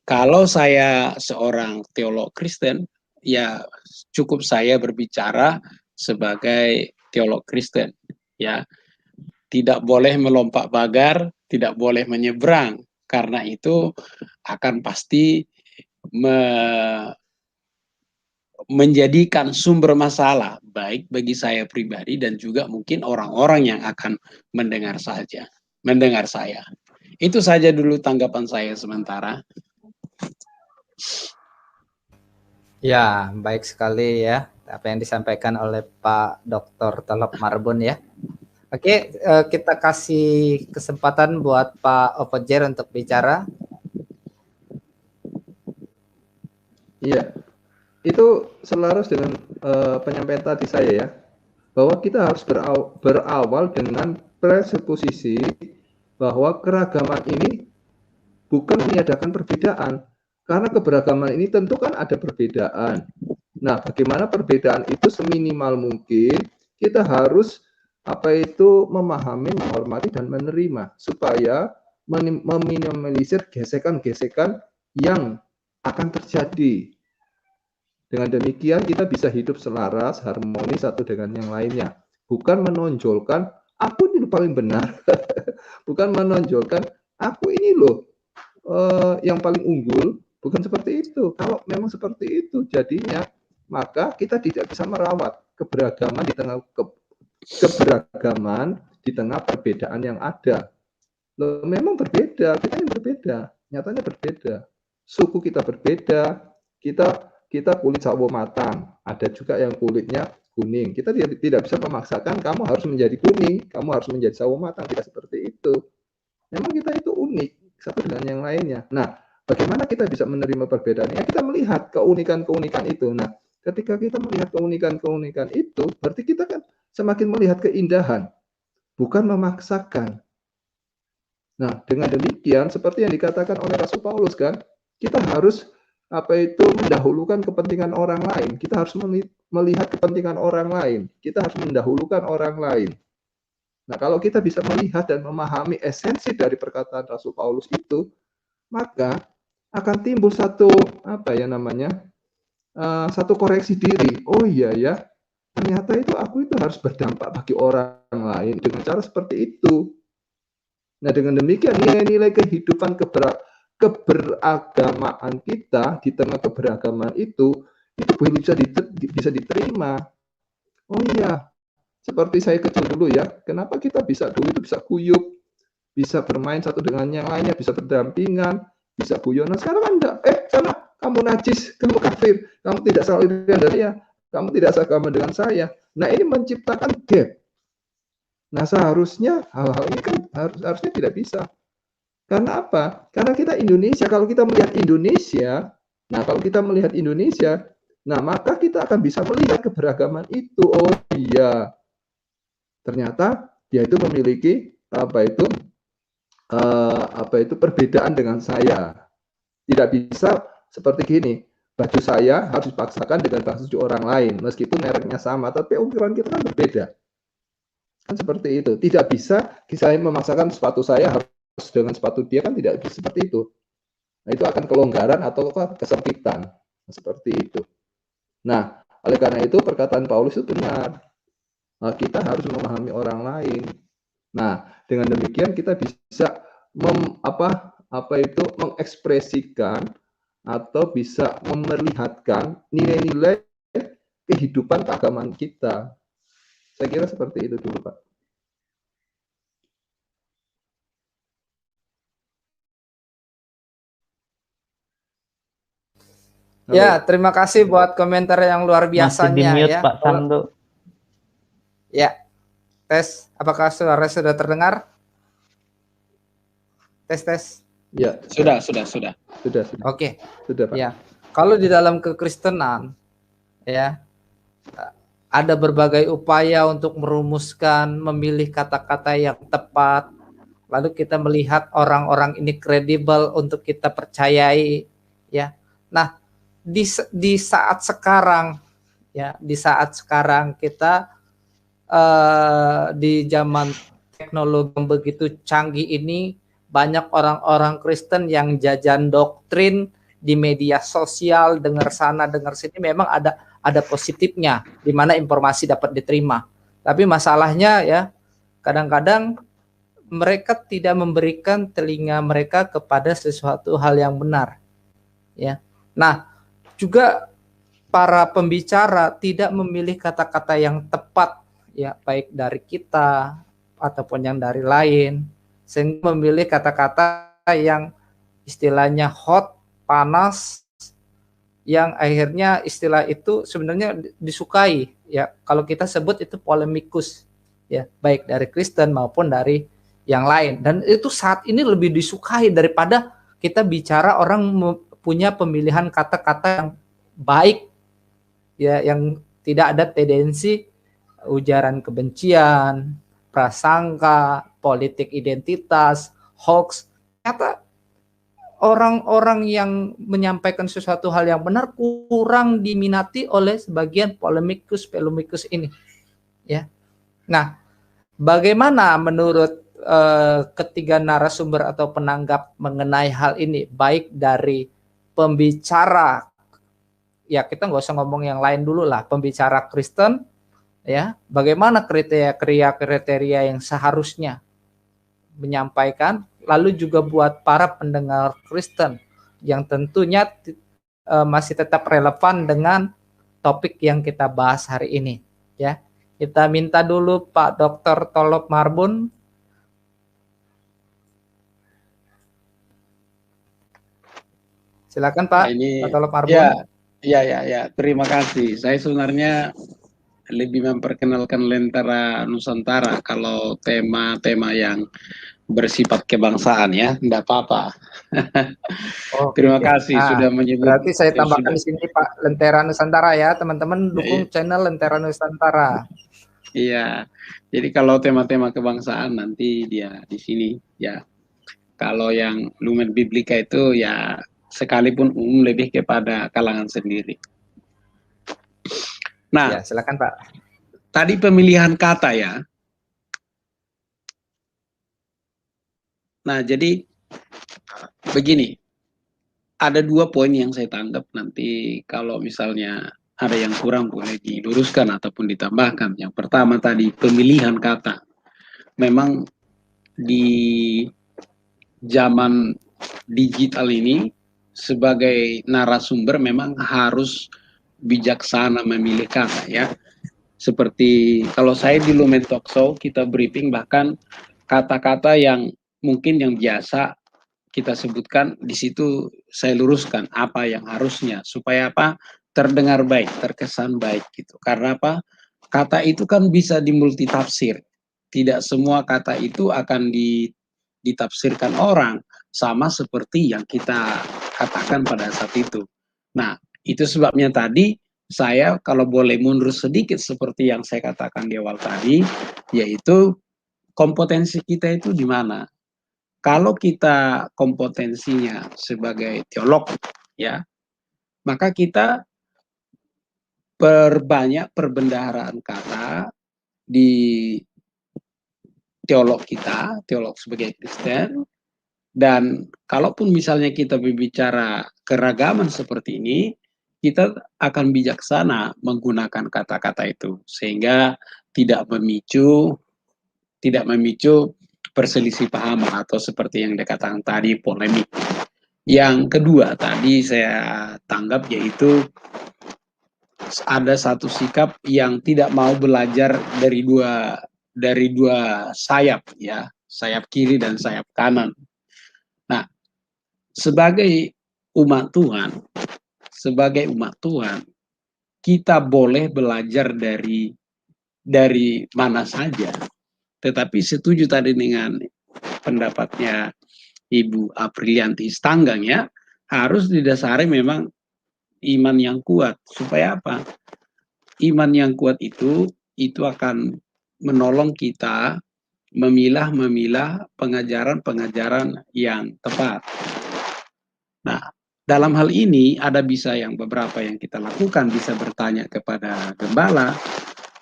kalau saya seorang teolog Kristen, ya cukup saya berbicara sebagai teolog Kristen. Ya, tidak boleh melompat pagar, tidak boleh menyeberang, karena itu akan pasti menjadikan sumber masalah baik bagi saya pribadi dan juga mungkin orang-orang yang akan mendengar saya. Itu saja dulu tanggapan saya sementara. Ya, baik sekali ya apa yang disampaikan oleh Pak Dr. Telok Marbun ya. Oke, kita kasih kesempatan buat Pak Opejer untuk bicara. Iya, itu selaras dengan penyampaian tadi saya ya, bahwa kita harus berawal dengan presuposisi bahwa keragaman ini bukan meniadakan perbedaan, karena keberagaman ini tentu kan ada perbedaan. Nah, bagaimana perbedaan itu seminimal mungkin kita harus memahami, menghormati dan menerima supaya meminimalisir gesekan-gesekan yang akan terjadi. Dengan demikian kita bisa hidup selaras, harmonis satu dengan yang lainnya. Bukan menonjolkan aku ini paling benar, bukan menonjolkan aku ini loh yang paling unggul, bukan seperti itu. Kalau memang seperti itu jadinya, maka kita tidak bisa merawat keberagaman di tengah perbedaan yang ada. Loh, memang berbeda, kita yang berbeda, nyatanya berbeda. Suku kita berbeda, kita kulit sawo matang, ada juga yang kulitnya kuning. Kita tidak bisa memaksakan kamu harus menjadi kuning, kamu harus menjadi sawo matang, tidak seperti itu. Memang kita itu unik satu dengan yang lainnya. Nah, bagaimana kita bisa menerima perbedaan? Ya, kita melihat keunikan-keunikan itu. Nah, ketika kita melihat keunikan-keunikan itu, berarti kita kan semakin melihat keindahan, bukan memaksakan. Nah, dengan demikian, seperti yang dikatakan oleh Rasul Paulus kan, kita harus mendahulukan kepentingan orang lain. Kita harus melihat kepentingan orang lain. Kita harus mendahulukan orang lain. Nah, kalau kita bisa melihat dan memahami esensi dari perkataan Rasul Paulus itu, maka akan timbul satu satu koreksi diri. Oh iya ya, ternyata itu aku itu harus berdampak bagi orang lain dengan cara seperti itu. Nah, dengan demikian nilai-nilai kehidupan keberagamaan kita di tengah keberagaman itu bisa diterima. Oh iya, seperti saya kecil dulu ya, kenapa kita dulu itu bisa kuyup, bisa bermain satu dengan yang lainnya, bisa berdampingan, bisa guyonan. Sekarang kan enggak, sana kamu najis, kamu kafir, kamu tidak solidaritas dengan saya, kamu tidak seagama dengan saya. Nah, ini menciptakan gap. Nah, seharusnya hal-hal ini kan harusnya tidak bisa. Karena apa? Karena kita Indonesia, kalau kita melihat Indonesia, nah maka kita akan bisa melihat keberagaman itu. Oh iya, ternyata dia itu memiliki perbedaan dengan saya. Tidak bisa seperti gini, baju saya harus dipaksakan dengan baju orang lain, meskipun mereknya sama, tapi ukuran kita kan berbeda. Kan seperti itu. Tidak bisa saya memaksakan sepatu saya harus dengan sepatu dia, kan tidak bisa seperti itu. Nah, itu akan kelonggaran atau kesempitan. Seperti itu. Nah, oleh karena itu perkataan Paulus itu benar. Kita harus memahami orang lain. Nah, dengan demikian kita bisa mengekspresikan atau bisa memperlihatkan nilai-nilai kehidupan keagamaan kita. Saya kira seperti itu dulu, Pak. Ya, terima kasih buat komentar yang luar Masih di biasanya mute ya. Pak Samdo. Ya, tes. Apakah suara sudah terdengar? Tes. Ya, Sudah. sudah. Oke. Sudah, Pak. Ya, kalau di dalam kekristenan, ya, ada berbagai upaya untuk merumuskan, memilih kata-kata yang tepat. Lalu kita melihat orang-orang ini kredibel untuk kita percayai, ya. Nah, di saat sekarang, ya, di saat sekarang kita di zaman teknologi yang begitu canggih ini, banyak orang-orang Kristen yang jajan doktrin di media sosial, dengar sana dengar sini, memang ada positifnya di mana informasi dapat diterima. Tapi masalahnya ya, kadang-kadang mereka tidak memberikan telinga mereka kepada sesuatu hal yang benar, ya. Nah, juga para pembicara tidak memilih kata-kata yang tepat, ya, baik dari kita ataupun yang dari lain, sehingga memilih kata-kata yang istilahnya hot, panas, yang akhirnya istilah itu sebenarnya disukai, ya. Kalau kita sebut itu polemikus, ya, baik dari Kristen maupun dari yang lain. Dan itu saat ini lebih disukai daripada kita bicara orang punya pemilihan kata-kata yang baik, ya, yang tidak ada tendensi ujaran kebencian, prasangka, politik identitas, hoax. Ternyata orang-orang yang menyampaikan sesuatu hal yang benar kurang diminati oleh sebagian polemikus ini, ya. Nah, bagaimana menurut ketiga narasumber atau penanggap mengenai hal ini, baik dari pembicara, ya kita nggak usah ngomong yang lain dulu lah, pembicara Kristen, ya, bagaimana kriteria yang seharusnya menyampaikan, lalu juga buat para pendengar Kristen yang tentunya masih tetap relevan dengan topik yang kita bahas hari ini, ya. Kita minta dulu Pak Dr. Tolop Marbun. Silakan Pak. Ini Pak Tolop Marbun. ya. Terima kasih. Saya sebenarnya lebih memperkenalkan Lentera Nusantara kalau tema-tema yang bersifat kebangsaan ya, enggak apa-apa. Oh, Terima oke. kasih Nah, sudah menyebut. berarti saya tambahkan di sini Pak, Lentera Nusantara ya, teman-teman dukung Iya. channel Lentera Nusantara. Iya. Jadi kalau tema-tema kebangsaan nanti dia di sini ya. Kalau yang Lumen Biblika itu ya sekalipun umum lebih kepada kalangan sendiri. Nah, Ya, silakan Pak. tadi pemilihan kata ya. Nah, jadi begini. Ada 2 poin yang saya tanggap, nanti kalau misalnya ada yang kurang boleh diluruskan ataupun ditambahkan. Yang pertama tadi pemilihan kata. Memang di zaman digital ini sebagai narasumber memang harus bijaksana memilih kata ya. Seperti kalau saya di Lumen Talk Show kita briefing bahkan kata-kata yang mungkin yang biasa kita sebutkan di situ saya luruskan apa yang harusnya supaya apa terdengar baik, terkesan baik gitu. Karena apa? Kata itu kan bisa dimultitafsir. Tidak semua kata itu akan ditafsirkan orang sama seperti yang kita katakan pada saat itu. Nah, itu sebabnya tadi saya kalau boleh mundur sedikit seperti yang saya katakan di awal tadi, yaitu kompetensi kita itu di mana? Kalau kita kompetensinya sebagai teolog, ya, maka kita perbanyak perbendaharaan kata di teolog kita, teolog sebagai Kristen, dan kalaupun misalnya kita berbicara keragaman seperti ini, kita akan bijaksana menggunakan kata-kata itu sehingga tidak memicu perselisih paham atau seperti yang dikatakan tadi polemik. Yang kedua tadi saya tanggap yaitu ada satu sikap yang tidak mau belajar dari dua sayap ya, sayap kiri dan sayap kanan. Nah, sebagai umat Tuhan, sebagai umat Tuhan, kita boleh belajar dari mana saja. Tetapi setuju tadi dengan pendapatnya Ibu Aprilianti Stanggang ya, harus didasari memang iman yang kuat. Supaya apa? Iman yang kuat itu akan menolong kita memilah-memilah pengajaran-pengajaran yang tepat. Nah, dalam hal ini ada bisa yang beberapa yang kita lakukan, bisa bertanya kepada gembala,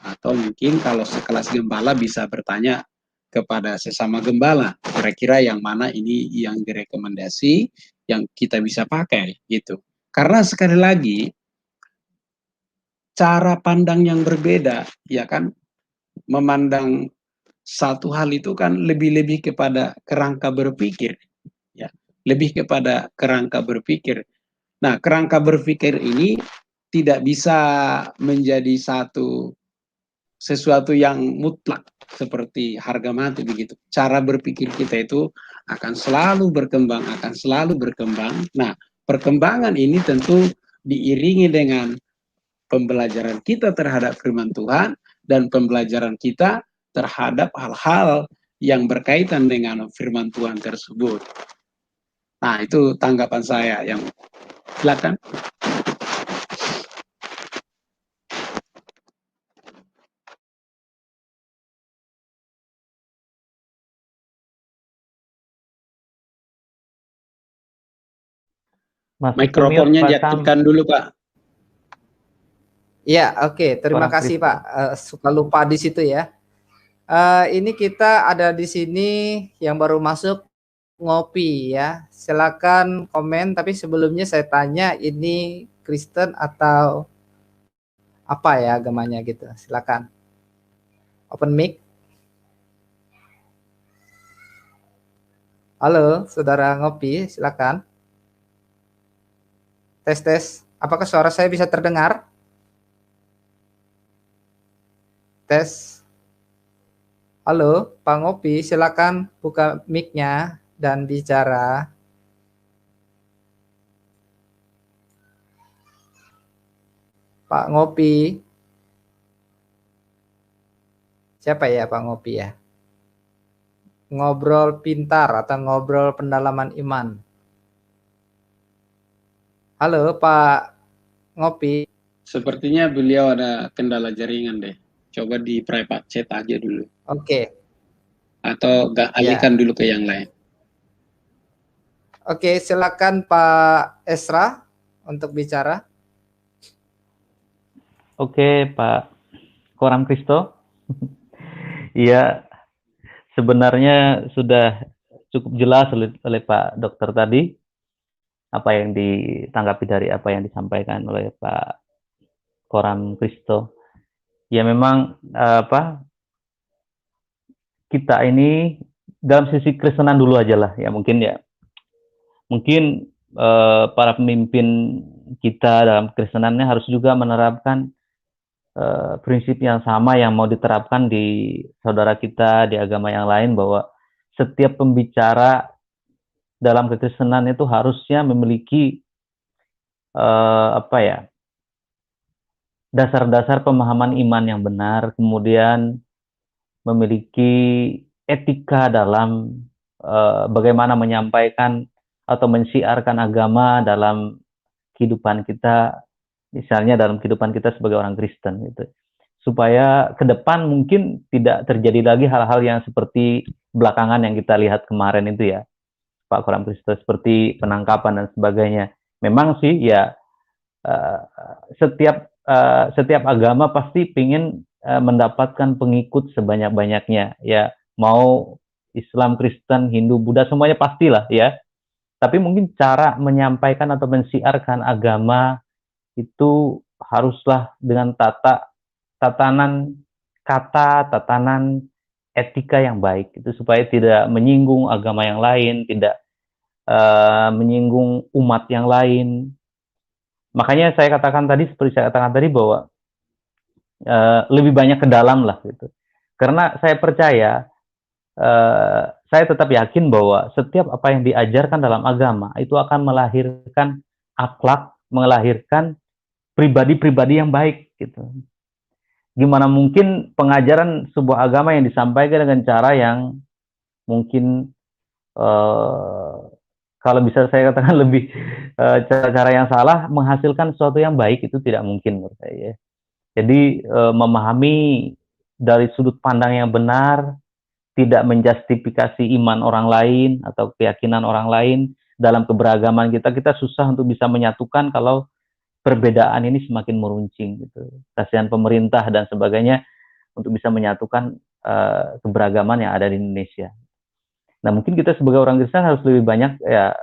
atau mungkin kalau sekelas gembala bisa bertanya kepada sesama gembala, kira-kira yang mana ini yang direkomendasi, yang kita bisa pakai, gitu. Karena sekali lagi, cara pandang yang berbeda, ya kan, memandang satu hal itu kan lebih-lebih kepada kerangka berpikir, ya, lebih kepada kerangka berpikir. Nah, kerangka berpikir ini tidak bisa menjadi sesuatu yang mutlak seperti harga mati begitu. Cara berpikir kita itu akan selalu berkembang, akan selalu berkembang. Nah, perkembangan ini tentu diiringi dengan pembelajaran kita terhadap firman Tuhan dan pembelajaran kita terhadap hal-hal yang berkaitan dengan firman Tuhan tersebut. Nah, itu tanggapan saya yang silakan. Mikrofonnya diaktifkan dulu, Pak. Ya, oke. Terima kasih, Pak. Suka lupa di situ ya. Ini kita ada di sini yang baru masuk ngopi ya. Silakan komen. Tapi sebelumnya saya tanya, ini Kristen atau apa ya agamanya gitu? Silakan. Open mic. Halo, saudara ngopi, silakan. Tes. Apakah suara saya bisa terdengar? Tes. Halo, Pak Ngopi, silakan buka mic-nya dan bicara. Pak Ngopi. Siapa ya Pak Ngopi ya? Ngobrol pintar atau ngobrol pendalaman iman. Halo Pak Ngopi. Sepertinya beliau ada kendala jaringan deh. Coba di private chat aja dulu. Oke. Atau alihkan dulu ke yang lain. Oke, silakan Pak Esra untuk bicara. Oke, Pak Koram Kristo. Iya, sebenarnya sudah cukup jelas oleh Pak Dokter tadi apa yang ditanggapi dari apa yang disampaikan oleh Pak Koram Kristo. Ya memang kita ini dalam sisi Kristenan dulu aja lah ya mungkin para pemimpin kita dalam Kristenannya harus juga menerapkan prinsip yang sama yang mau diterapkan di saudara kita di agama yang lain, bahwa setiap pembicara dalam kekristenan itu harusnya memiliki dasar-dasar pemahaman iman yang benar, kemudian memiliki etika dalam bagaimana menyampaikan atau mensiarkan agama dalam kehidupan kita, misalnya dalam kehidupan kita sebagai orang Kristen gitu. Supaya ke depan mungkin tidak terjadi lagi hal-hal yang seperti belakangan yang kita lihat kemarin itu ya, Pak Koram Kristo, seperti penangkapan dan sebagainya. Memang sih ya setiap agama pasti ingin mendapatkan pengikut sebanyak-banyaknya ya, mau Islam, Kristen, Hindu, Buddha, semuanya pastilah ya. Tapi mungkin cara menyampaikan atau mensiarkan agama itu haruslah dengan tatanan kata, tatanan etika yang baik, itu supaya tidak menyinggung agama yang lain, tidak menyinggung umat yang lain. Makanya saya katakan tadi, seperti saya katakan tadi, bahwa lebih banyak ke dalam lah gitu. Karena saya percaya, saya tetap yakin bahwa setiap apa yang diajarkan dalam agama itu akan melahirkan akhlak, melahirkan pribadi-pribadi yang baik gitu. Gimana mungkin pengajaran sebuah agama yang disampaikan dengan cara yang mungkin kalau bisa saya katakan lebih cara-cara yang salah menghasilkan sesuatu yang baik, itu tidak mungkin menurut saya ya. Jadi memahami dari sudut pandang yang benar, tidak menjustifikasi iman orang lain atau keyakinan orang lain dalam keberagaman kita. Kita susah untuk bisa menyatukan kalau perbedaan ini semakin meruncing gitu. Kasihan pemerintah dan sebagainya untuk bisa menyatukan keberagaman yang ada di Indonesia. Nah, mungkin kita sebagai orang Kristen harus lebih banyak ya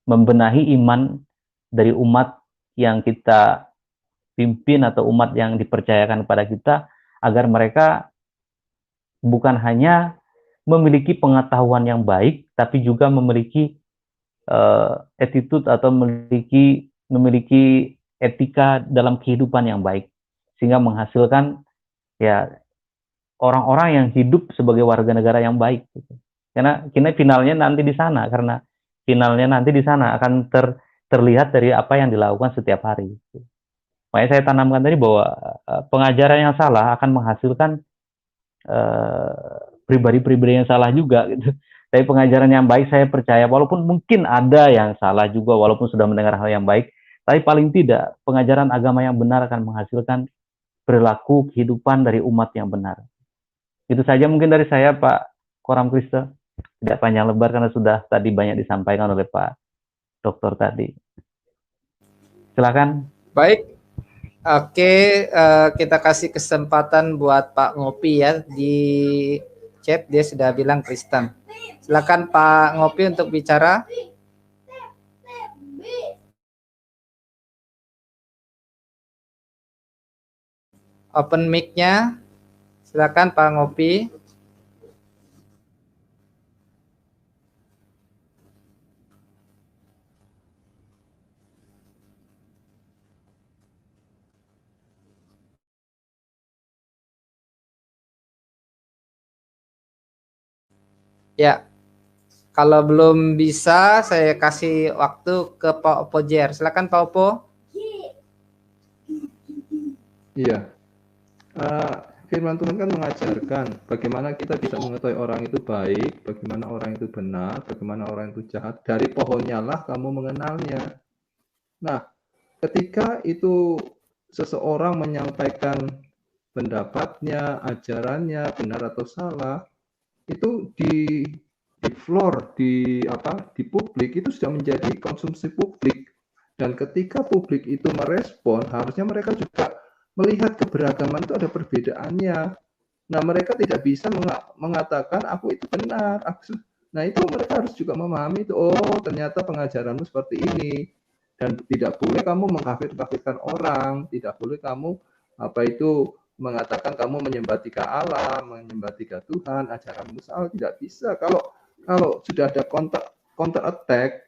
membenahi iman dari umat yang kita pimpin atau umat yang dipercayakan kepada kita, agar mereka bukan hanya memiliki pengetahuan yang baik, tapi juga memiliki attitude atau memiliki etika dalam kehidupan yang baik, sehingga menghasilkan ya orang-orang yang hidup sebagai warga negara yang baik gitu. Karena finalnya nanti di sana, karena finalnya nanti di sana akan terlihat dari apa yang dilakukan setiap hari. Makanya saya tanamkan tadi bahwa pengajaran yang salah akan menghasilkan pribadi-pribadi yang salah juga gitu. Tapi pengajaran yang baik saya percaya, walaupun mungkin ada yang salah juga, walaupun sudah mendengar hal yang baik, tapi paling tidak pengajaran agama yang benar akan menghasilkan perilaku kehidupan dari umat yang benar. Itu saja mungkin dari saya, Pak Koram Kristo. Tidak panjang lebar karena sudah tadi banyak disampaikan oleh Pak Dokter tadi. Silakan. Baik. Oke, kita kasih kesempatan buat Pak Ngopi ya, di chat dia sudah bilang Kristen. Silakan Pak Ngopi untuk bicara. Open mic-nya. Silakan Pak Ngopi. Ya, kalau belum bisa, saya kasih waktu ke Pak Opo Jer. Silakan Pak Opo. Iya, firman Tuhan kan mengajarkan bagaimana kita bisa mengetahui orang itu baik, bagaimana orang itu benar, bagaimana orang itu jahat. Dari pohonnya lah kamu mengenalnya. Nah, ketika itu seseorang menyampaikan pendapatnya, ajarannya, benar atau salah, itu di floor, di publik itu sudah menjadi konsumsi publik. Dan ketika publik itu merespon, harusnya mereka juga melihat keberagaman itu ada perbedaannya. Nah, mereka tidak bisa mengatakan aku itu benar. Nah, itu mereka harus juga memahami itu, oh ternyata pengajaranmu seperti ini. Dan tidak boleh kamu mengkafir-kafirkan orang, tidak boleh kamu mengatakan kamu menyembah tiga Allah, menyembah tiga Tuhan, ajaranmu salah, tidak bisa. Kalau sudah ada counter attack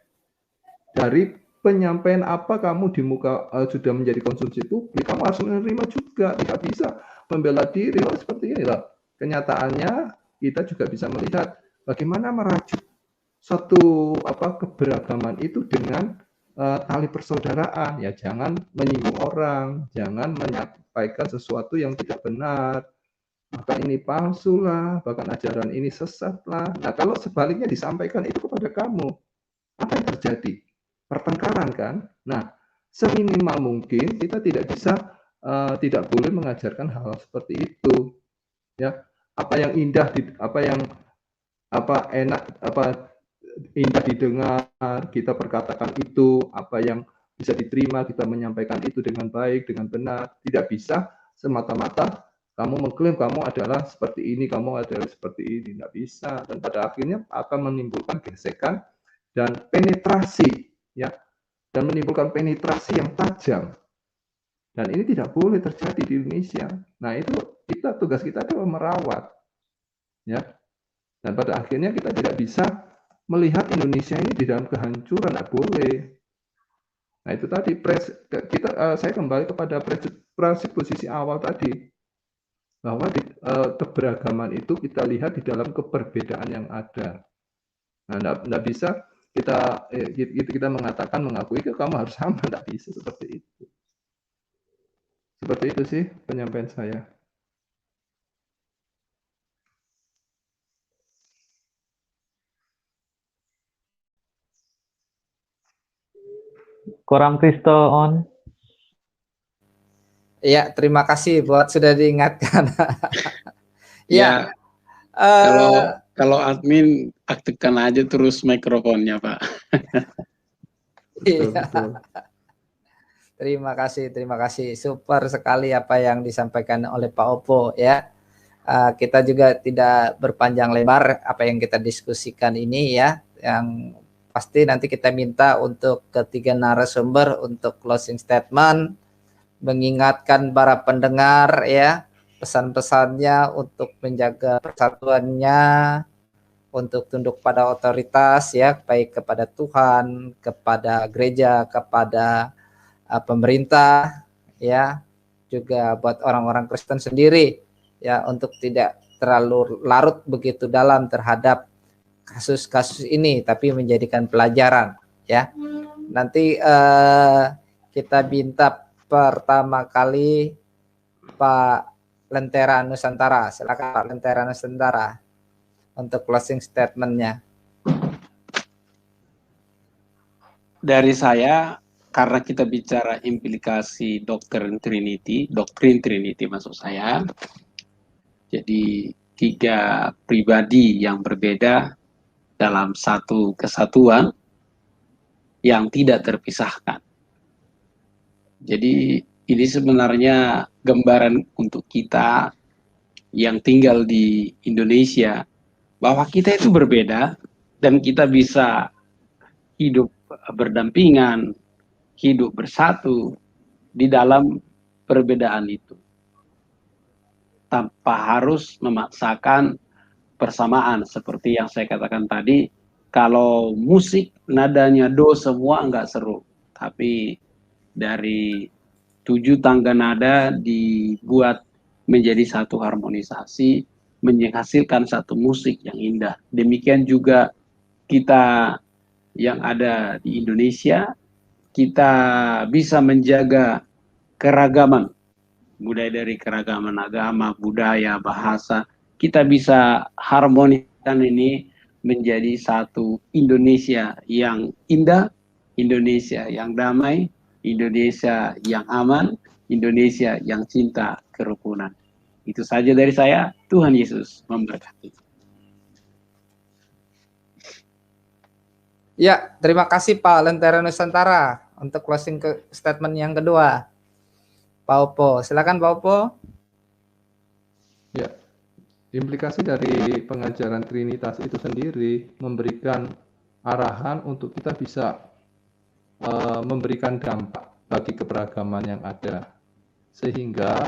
dari penyampaian apa kamu di muka sudah menjadi konsumsi publik, kamu harus menerima juga, tidak bisa membela diri. Seperti inilah kenyataannya. Kita juga bisa melihat bagaimana merajut satu keberagaman itu dengan tali persaudaraan. Ya, jangan menyinggung orang, jangan menyampaikan sesuatu yang tidak benar, bahkan ini palsu lah, bahkan ajaran ini sesat lah. Nah, kalau sebaliknya disampaikan itu kepada kamu, apa yang terjadi? Pertengkaran kan? Nah, seminimal mungkin kita tidak tidak boleh mengajarkan hal seperti itu. Ya, apa yang indah, indah didengar, kita perkatakan itu, apa yang bisa diterima, kita menyampaikan itu dengan baik, dengan benar. Tidak bisa semata-mata kamu mengklaim kamu adalah seperti ini, kamu adalah seperti ini. Tidak bisa. Dan pada akhirnya akan menimbulkan gesekan dan penetrasi, ya, dan menimbulkan penetrasi yang tajam. Dan ini tidak boleh terjadi di Indonesia. Nah, itu tugas kita adalah merawat, ya. Dan pada akhirnya kita tidak bisa melihat Indonesia ini di dalam kehancuran, tidak boleh. Nah, itu tadi saya kembali kepada presupposisi awal tadi, bahwa keberagaman itu kita lihat di dalam keberbedaan yang ada. Nah, tidak bisa kita mengatakan mengakui ke kamu harus sama, tidak bisa seperti itu. Seperti itu sih penyampaian saya. Koram Kristo on. Ya, terima kasih buat sudah diingatkan. Ya, kalau admin aktifkan aja terus mikrofonnya, Pak. Betul, Iya. betul. Terima kasih. Super sekali apa yang disampaikan oleh Pak Opo ya. Kita juga tidak berpanjang lebar apa yang kita diskusikan ini ya. Yang pasti nanti kita minta untuk ketiga narasumber untuk closing statement, mengingatkan para pendengar ya, pesan-pesannya untuk menjaga persatuannya, untuk tunduk pada otoritas ya, baik kepada Tuhan, kepada gereja, kepada pemerintah ya, juga buat orang-orang Kristen sendiri ya, untuk tidak terlalu larut begitu dalam terhadap kasus-kasus ini, tapi menjadikan pelajaran ya. Nanti kita minta pertama kali Pak Lentera Nusantara. Silakan Pak Lentera Nusantara untuk closing statement-nya. Dari saya, karena kita bicara implikasi doktrin Trinity maksud saya, jadi 3 pribadi yang berbeda dalam satu kesatuan yang tidak terpisahkan. Jadi ini sebenarnya gambaran untuk kita yang tinggal di Indonesia, bahwa kita itu berbeda dan kita bisa hidup berdampingan, hidup bersatu di dalam perbedaan itu. Tanpa harus memaksakan persamaan. Seperti yang saya katakan tadi, kalau musik nadanya do semua enggak seru. Tapi dari 7 tangga nada dibuat menjadi satu harmonisasi, menghasilkan satu musik yang indah. Demikian juga kita yang ada di Indonesia, kita bisa menjaga keragaman, mulai dari keragaman agama, budaya, bahasa, kita bisa harmoniskan ini menjadi satu Indonesia yang indah, Indonesia yang damai, Indonesia yang aman, Indonesia yang cinta kerukunan. Itu saja dari saya. Tuhan Yesus memberkati. Ya, terima kasih Pak Lentera Nusantara untuk closing statement yang kedua. Pak Opo, silakan Pak Opo. Ya, implikasi dari pengajaran Trinitas itu sendiri memberikan arahan untuk kita bisa memberikan dampak bagi keberagaman yang ada, sehingga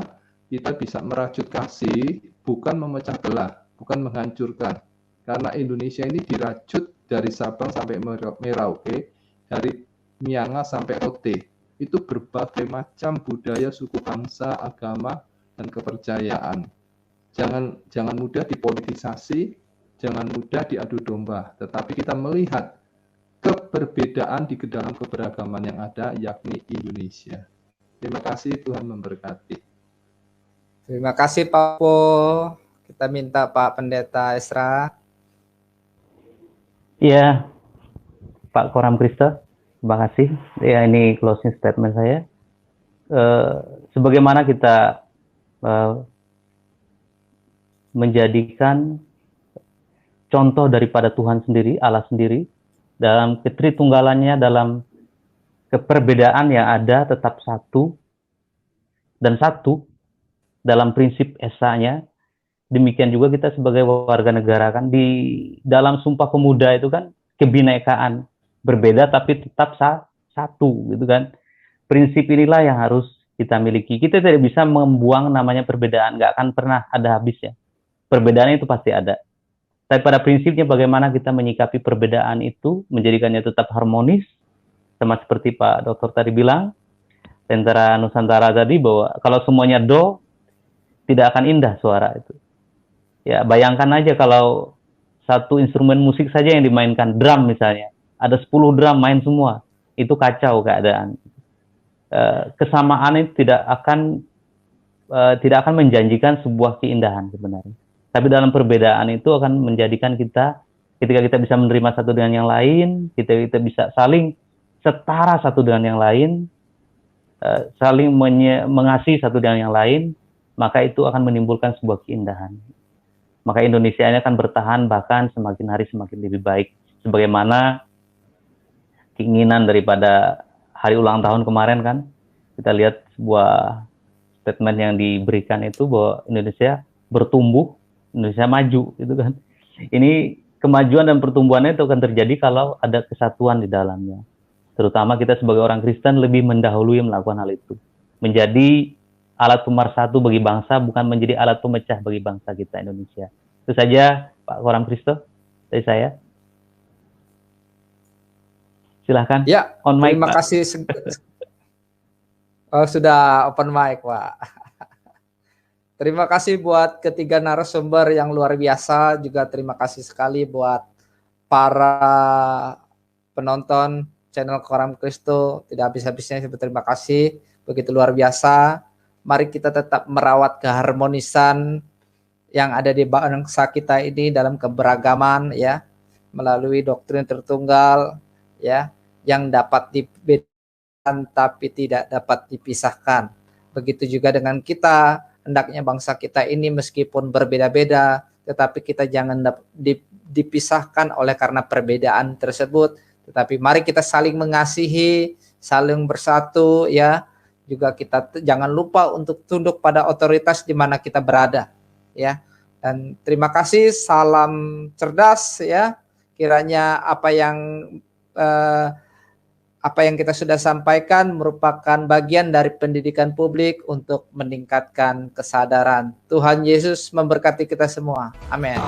kita bisa merajut kasih, bukan memecah belah, bukan menghancurkan. Karena Indonesia ini dirajut dari Sabang sampai Merauke, dari Miangas sampai Rote. Itu berbagai macam budaya, suku bangsa, agama, dan kepercayaan. Jangan mudah dipolitisasi, jangan mudah diadu domba, tetapi kita melihat keberbedaan di dalam keberagaman yang ada, yakni Indonesia. Terima kasih, Tuhan memberkati. Terima kasih Pak Opo. Kita minta Pak Pendeta Esra. Iya, Pak Koram Kristo, terima kasih. Ya, ini closing statement saya. Sebagaimana kita menjadikan contoh daripada Tuhan sendiri, Allah sendiri, dalam ketritunggalannya, dalam keperbedaan yang ada tetap satu dan satu dalam prinsip esanya. Demikian juga kita sebagai warga negara kan, di dalam Sumpah Pemuda itu kan kebinekaan, berbeda tapi tetap satu gitu kan. Prinsip inilah yang harus kita miliki. Kita tidak bisa membuang namanya perbedaan, nggak akan pernah ada habisnya. Perbedaan itu pasti ada. Tapi pada prinsipnya bagaimana kita menyikapi perbedaan itu, menjadikannya tetap harmonis, sama seperti Pak Dokter tadi bilang, Lentera Nusantara tadi, bahwa kalau semuanya do, tidak akan indah suara itu. Ya, bayangkan aja kalau satu instrumen musik saja yang dimainkan, drum misalnya, ada 10 drum main semua, itu kacau keadaan. Kesamaan itu tidak akan menjanjikan sebuah keindahan sebenarnya. Tapi dalam perbedaan itu akan menjadikan kita, ketika kita bisa menerima satu dengan yang lain, kita bisa saling setara satu dengan yang lain, saling mengasihi satu dengan yang lain, maka itu akan menimbulkan sebuah keindahan. Maka Indonesia ini akan bertahan, bahkan semakin hari semakin lebih baik. Sebagaimana keinginan daripada hari ulang tahun kemarin kan, kita lihat sebuah statement yang diberikan itu bahwa Indonesia bertumbuh, Indonesia maju, gitu kan. Ini kemajuan dan pertumbuhannya itu akan terjadi kalau ada kesatuan di dalamnya. Terutama kita sebagai orang Kristen lebih mendahului melakukan hal itu. Menjadi alat pemersatu bagi bangsa, bukan menjadi alat pemecah bagi bangsa kita Indonesia. Itu saja Pak Koram Kristo dari saya. Silahkan. Ya, on mic, terima Pak. kasih. Oh, sudah open mic, Pak. Terima kasih buat ketiga narasumber yang luar biasa. Juga terima kasih sekali buat para penonton channel Koram Kristo. Tidak habis-habisnya terima kasih. Begitu luar biasa. Mari kita tetap merawat keharmonisan yang ada di bangsa kita ini dalam keberagaman, ya, melalui doktrin Tritunggal, ya, yang dapat dibedakan tapi tidak dapat dipisahkan. Begitu juga dengan kita, hendaknya bangsa kita ini meskipun berbeda-beda, tetapi kita jangan dipisahkan oleh karena perbedaan tersebut, tetapi mari kita saling mengasihi, saling bersatu, ya. Juga kita jangan lupa untuk tunduk pada otoritas di mana kita berada, ya. Dan terima kasih, salam cerdas, ya. Kiranya apa yang kita sudah sampaikan merupakan bagian dari pendidikan publik untuk meningkatkan kesadaran. Tuhan Yesus memberkati kita semua. Amin.